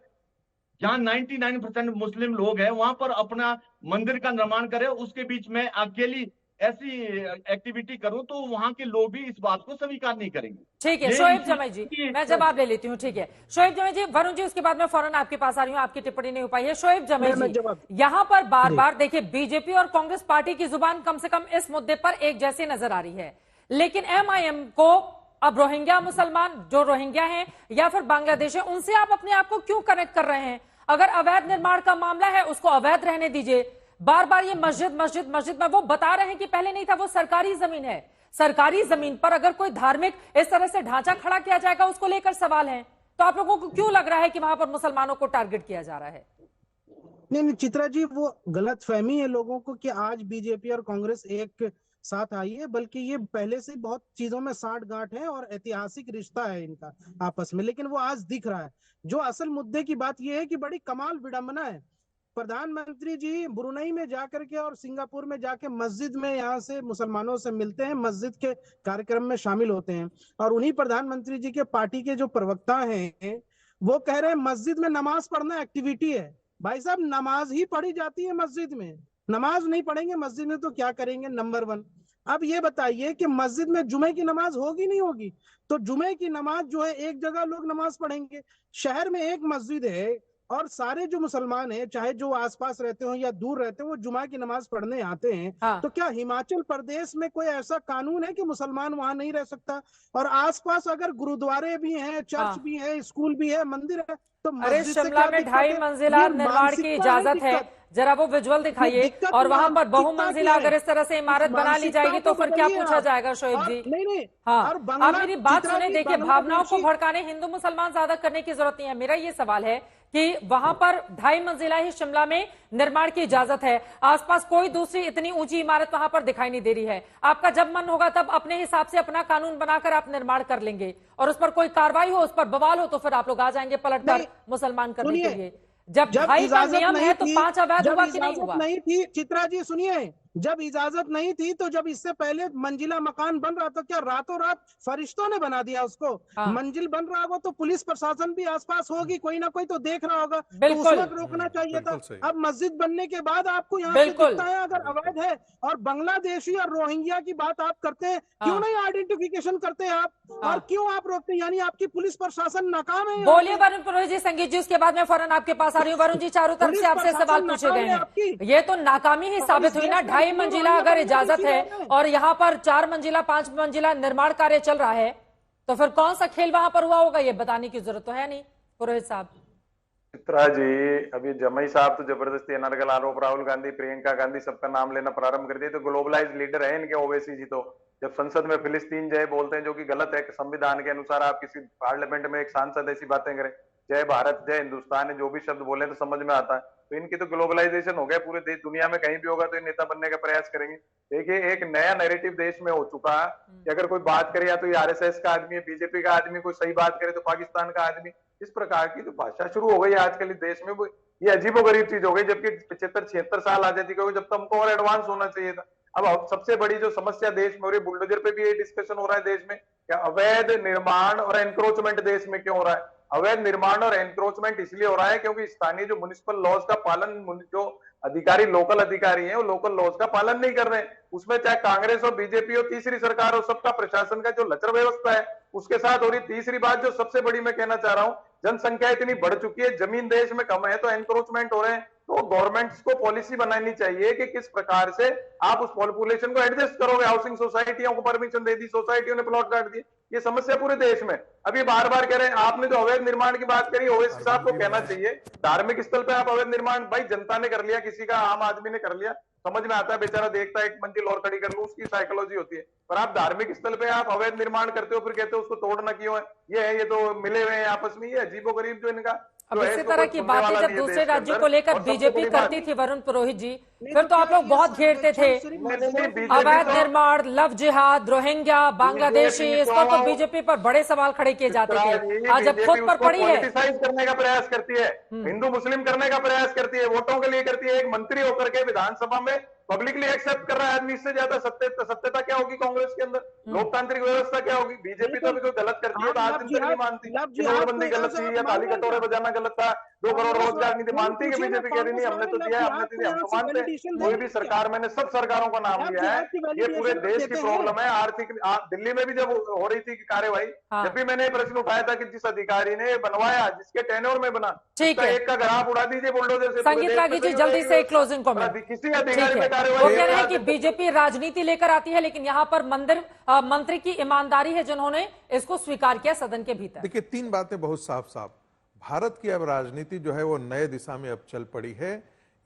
जहां 99% मुस्लिम लोग हैं वहां पर अपना मंदिर का निर्माण करे, उसके बीच में अकेली ऐसी एक्टिविटी करूं तो वहां के लोग भी इस बात को स्वीकार नहीं करेंगे। ठीक है शोएब जमै जी, मैं जवाब ले लेती हूँ। ठीक है शोएब जमै जी, वरुण जी उसके बाद में फौरन आपके पास आ रही हूँ, आपकी टिप्पणी नहीं हो पाई है। शोएब जमै जी, यहाँ पर बार बार देखिए बीजेपी और कांग्रेस पार्टी की जुबान कम से कम इस मुद्दे पर एक जैसी नजर आ रही है, लेकिन MIM को अब रोहिंग्या मुसलमान जो रोहिंग्या हैं या फिर बांग्लादेश है, उनसे आप अपने आप को क्यों कनेक्ट कर रहे हैं? अगर अवैध निर्माण का मामला है उसको अवैध रहने दीजिए। बार बार ये मस्जिद मस्जिद मस्जिद में वो बता रहे हैं कि पहले नहीं था, वो सरकारी जमीन है। सरकारी जमीन पर अगर कोई धार्मिक इस तरह से ढांचा खड़ा किया जाएगा उसको लेकर सवाल है, तो आप लोगों को क्यों लग रहा है कि वहां पर मुसलमानों को टारगेट किया जा रहा है? नहीं चित्रा जी, वो गलत फहमी है लोगों को कि आज बीजेपी और कांग्रेस एक साथ आई है, बल्कि ये पहले से बहुत चीजों में साठ गांठ है और ऐतिहासिक रिश्ता है इनका आपस में, लेकिन वो आज दिख रहा है। जो असल मुद्दे की बात यह है कि बड़ी कमाल विडंबना है, प्रधानमंत्री जी ब्रुनई में जाकर के और सिंगापुर में जाके मस्जिद में यहाँ से मुसलमानों से मिलते हैं, मस्जिद के कार्यक्रम में शामिल होते हैं, और उन्हीं प्रधानमंत्री जी के पार्टी के जो प्रवक्ता हैं वो कह रहे हैं मस्जिद में नमाज पढ़ना एक्टिविटी है। भाई साहब, नमाज ही पढ़ी जाती है मस्जिद में, नमाज नहीं पढ़ेंगे मस्जिद में तो क्या करेंगे? नंबर 1। अब ये बताइए कि मस्जिद में जुमे की नमाज होगी नहीं होगी? तो जुमे की नमाज जो है एक जगह लोग नमाज पढ़ेंगे, शहर में एक मस्जिद है और सारे जो मुसलमान हैं, चाहे जो आसपास रहते हो या दूर रहते हो, वो जुमा की नमाज पढ़ने आते हैं। हाँ। तो क्या हिमाचल प्रदेश में कोई ऐसा कानून है कि मुसलमान वहां नहीं रह सकता? और आसपास अगर गुरुद्वारे भी हैं, चर्च भी है, स्कूल भी है, मंदिर है, तो अरे शिमला में 2.5 मंजिला निर्माण की इजाजत है, जरा वो विजुअल दिखाइए। और वहां पर बहुमंजिला अगर इस तरह से इमारत बना ली जाएगी तो फिर क्या पूछा जाएगा? शोएब जी नहीं, हाँ आप मेरी बात सुने। देखिए भावनाओं को भड़काने हिंदू मुसलमान ज्यादा करने की जरूरत नहीं है। मेरा ये सवाल है कि वहां पर 2.5 मंजिला ही शिमला में निर्माण की इजाजत है, आसपास कोई दूसरी इतनी ऊंची इमारत वहां पर दिखाई नहीं दे रही है। आपका जब मन होगा तब अपने हिसाब से अपना कानून बनाकर आप निर्माण कर लेंगे, और उस पर कोई कार्रवाई हो, उस पर बवाल हो, तो फिर आप लोग आ जाएंगे पलटकर मुसलमान करने के लिए। जब 2.5 का नियम है तो 5 अवैध हुआ कि नहीं हुआ? नहीं थी चित्रा जी, सुनिए, जब इजाजत नहीं थी तो जब इससे पहले मंजिला मकान बन रहा था, क्या रातों रात फरिश्तों ने बना दिया उसको? हाँ। मंजिल बन रहा होगा तो पुलिस प्रशासन भी आसपास होगी, कोई ना कोई तो देख रहा होगा, तो उस वक्त रोकना चाहिए था। अब मस्जिद बनने के बाद आपको यहाँ पे दिखता है अगर अवैध है, और बांग्लादेशी और रोहिंग्या की बात आप करते हैं, क्यों नहीं आइडेंटिफिकेशन करते आप? और क्यों आप रोकते हैं? यानी आपकी पुलिस प्रशासन नाकाम है। बोलिए वरुण पुरोहित जी। संगीत जी उसके बाद में फौरन आपके पास आ रही हूँ। वरुण जी, चारों तरफ से आपसे सवाल पूछे गए हैं, ये तो नाकामी ही साबित हुई ना। 2.5 मंजिला अगर इजाजत है और यहाँ पर 4 मंजिला 5 मंजिला निर्माण कार्य चल रहा है, तो फिर कौन सा खेल वहां पर हुआ होगा ये बताने की जरूरत तो है नहीं पुरोहित साहब। चित्रा जी, अभी जमई साहब तो जबरदस्ती अनर्गल आरोप, राहुल गांधी, प्रियंका गांधी सबका नाम लेना प्रारंभ कर दिए। तो ग्लोबलाइज लीडर है इनके ओवैसी जी। तो जब संसद में फिलिस्तीन जय बोलते हैं, जो कि गलत है, संविधान के अनुसार आप किसी पार्लियामेंट में एक सांसद ऐसी बातें करें, जय भारत जय हिंदुस्तान जो भी शब्द बोले तो समझ में आता है। तो इनकी तो ग्लोबलाइजेशन हो गया, पूरे देश दुनिया में कहीं भी होगा तो ये नेता बनने का प्रयास करेंगे। देखिए, एक नया नैरेटिव देश में हो चुका है कि अगर कोई बात करे या तो ये आरएसएस का आदमी है, बीजेपी का आदमी, कोई सही बात करे तो पाकिस्तान का आदमी। इस प्रकार की जो भाषा शुरू हो गई आजकल इस देश में, वो ये अजीबोगरीब चीज हो गई। जबकि 75-76 साल आजादी को, जब तो हमको और एडवांस होना चाहिए था। अब सबसे बड़ी जो समस्या देश में हो रही है, बुलडोजर पे भी ये डिस्कशन हो रहा है देश में, क्या अवैध निर्माण और एनक्रोचमेंट देश में क्यों हो रहा है? अवैध निर्माण और एनक्रोचमेंट इसलिए हो रहा है क्योंकि स्थानीय जो म्युनिसिपल लॉज का पालन, जो अधिकारी लोकल अधिकारी हैं, वो लोकल लॉज का पालन नहीं कर रहे हैं। उसमें चाहे कांग्रेस हो, बीजेपी हो, तीसरी सरकार हो, सबका प्रशासन का जो लचर व्यवस्था है उसके साथ हो रही। तीसरी बात जो सबसे बड़ी मैं कहना चाह रहा हूं, जनसंख्या इतनी बढ़ चुकी है, जमीन देश में कम है, तो एनक्रोचमेंट हो रहे हैं। तो गवर्नमेंट्स को पॉलिसी बनानी चाहिए कि किस प्रकार से आप उस पॉपुलेशन को एडजस्ट करोगे। हाउसिंग सोसाइटियों को परमिशन दे दी, सोसाइटियों ने प्लॉट काट दिए, ये समस्या पूरे देश में। अभी बार बार कह रहे हैं, आपने जो अवैध निर्माण की बात करी, ओवैसी साहब को कहना चाहिए, धार्मिक स्थल पे आप अवैध निर्माण, भाई जनता ने कर लिया, किसी का आम आदमी ने कर लिया, समझ में आता है, बेचारा देखता है, एक मंजिल और खड़ी कर लूं, उसकी साइकोलॉजी होती है। पर आप धार्मिक स्थल पे आप अवैध निर्माण करते हो, फिर कहते हो उसको तोड़ना क्यों है? ये है, ये तो मिले हुए हैं आपस में, ये अजीबोगरीब जो इनका। अब इसी तरह की बातें जब दूसरे राज्यों को लेकर बीजेपी करती थी वरुण पुरोहित जी, फिर तो आप लोग बहुत घेरते थे, अवैध निर्माण, लव जिहाद, रोहिंग्या, बांग्लादेशी, इस पर तो बीजेपी पर बड़े सवाल खड़े किए जाते थे। आज जब खुद पर पड़ी है, करने का प्रयास करती है, हिंदू मुस्लिम करने का प्रयास करती है, वोटों के लिए करती है। एक मंत्री होकर के विधानसभा में पब्लिकली एक्सेप्ट कर रहा है आदमी, इससे ज्यादा सत्यता क्या होगी कांग्रेस के अंदर? लोकतांत्रिक व्यवस्था क्या होगी? बीजेपी तो अभी कोई गलत करती है तो आज दिन तक नहीं मानती। नोटबंदी गलत थी या थाली कटोरे बजाना गलत था, 2 करोड़ रोजगार नीति मानती है बीजेपी कह रही नहीं हमने तो दिया है, हमने तो दिया, हम तो मानते हैं। कोई भी सरकार, मैंने सब सरकारों का नाम लिया है, ये पूरे देश की प्रॉब्लम है। आर्थिक दिल्ली में भी जब हो रही थी कार्यवाही, जब भी मैंने प्रश्न उठाया था कि जिस अधिकारी ने बनवाया, जिसके टेन्योर में बना, ठीक है, एक का ग्राफ उड़ा दीजिए बुलडोजर से। संगीत रागी जी जल्दी से क्लोजिंग कमेंट। किसी अधिकारी पे वो कार्यवाही कह रहे हैं कि बीजेपी राजनीति लेकर आती है, लेकिन यहाँ पर मंत्री की ईमानदारी है जिन्होंने इसको स्वीकार किया सदन के भीतर। देखिए 3 बातें बहुत साफ साफ। भारत की अब राजनीति जो है वो नए दिशा में अब चल पड़ी है।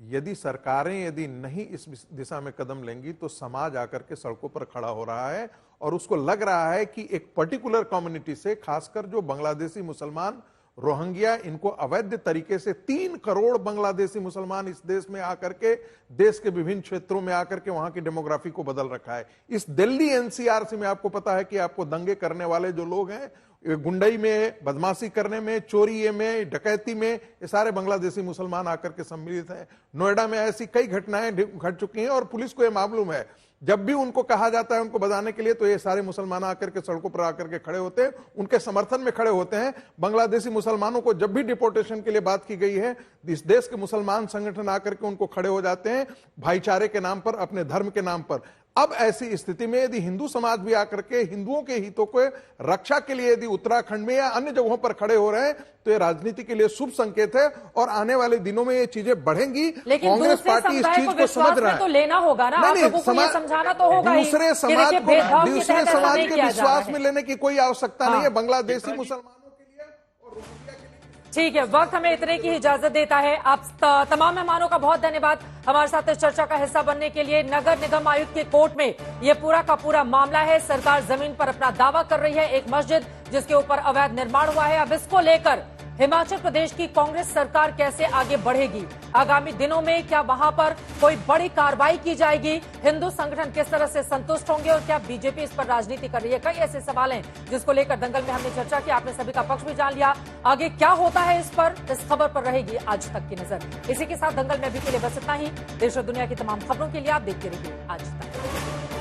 यदि सरकारें यदि नहीं इस दिशा में कदम लेंगी तो समाज आकर के सड़कों पर खड़ा हो रहा है और उसको लग रहा है कि एक पर्टिकुलर कम्युनिटी से, खासकर जो बांग्लादेशी मुसलमान, रोहिंग्या, इनको अवैध तरीके से 3 करोड़ बांग्लादेशी मुसलमान इस देश में आकर के देश के विभिन्न क्षेत्रों में आकर के वहां की डेमोग्राफी को बदल रखा है। इस दिल्ली एनसीआर से में आपको पता है कि आपको दंगे करने वाले जो लोग हैं, गुंडई में, बदमाशी करने में, चोरी में, डकैती में, ये सारे बांग्लादेशी मुसलमान आकर के सम्मिलित हैं। नोएडा में ऐसी कई घटनाएं घट चुकी हैं और पुलिस को यह मालूम है, जब भी उनको कहा जाता है उनको बचाने के लिए तो ये सारे मुसलमान आकर के सड़कों पर आकर के खड़े होते हैं, उनके समर्थन में खड़े होते हैं। बांग्लादेशी मुसलमानों को जब भी डिपोर्टेशन के लिए बात की गई है, इस देश के मुसलमान संगठन आकर के उनको खड़े हो जाते हैं भाईचारे के नाम पर, अपने धर्म के नाम पर। अब ऐसी स्थिति में यदि हिंदू समाज भी आकर के हिंदुओं के हितों को रक्षा के लिए यदि उत्तराखंड में या अन्य जगहों पर खड़े हो रहे हैं तो ये राजनीति के लिए शुभ संकेत है और आने वाले दिनों में ये चीजें बढ़ेंगी। कांग्रेस पार्टी इस चीज को समझ रहा है, तो लेना होगा ना, लोगों को ये समझाना तो होगा। दूसरे समाज के विश्वास में लेने की कोई आवश्यकता नहीं है बांग्लादेशी मुसलमानों के लिए और रोहिंग्या के लिए। ठीक है, वक्त हमें इतने की इजाजत देता है। आप तमाम मेहमानों का बहुत धन्यवाद हमारे साथ इस चर्चा का हिस्सा बनने के लिए। नगर निगम आयुक्त के कोर्ट में ये पूरा का पूरा मामला है। सरकार जमीन पर अपना दावा कर रही है, एक मस्जिद जिसके ऊपर अवैध निर्माण हुआ है। अब इसको लेकर हिमाचल प्रदेश की कांग्रेस सरकार कैसे आगे बढ़ेगी, आगामी दिनों में क्या वहां पर कोई बड़ी कार्रवाई की जाएगी, हिंदू संगठन किस तरह से संतुष्ट होंगे और क्या बीजेपी इस पर राजनीति कर रही है, कई ऐसे सवाल हैं जिसको लेकर दंगल में हमने चर्चा की। आपने सभी का पक्ष भी जान लिया। आगे क्या होता है इस पर, इस खबर पर रहेगी आज तक की नजर। इसी के साथ दंगल में अभी के लिए बस इतना ही। देश और दुनिया की तमाम खबरों के लिए आप देखते रहिए आज तक।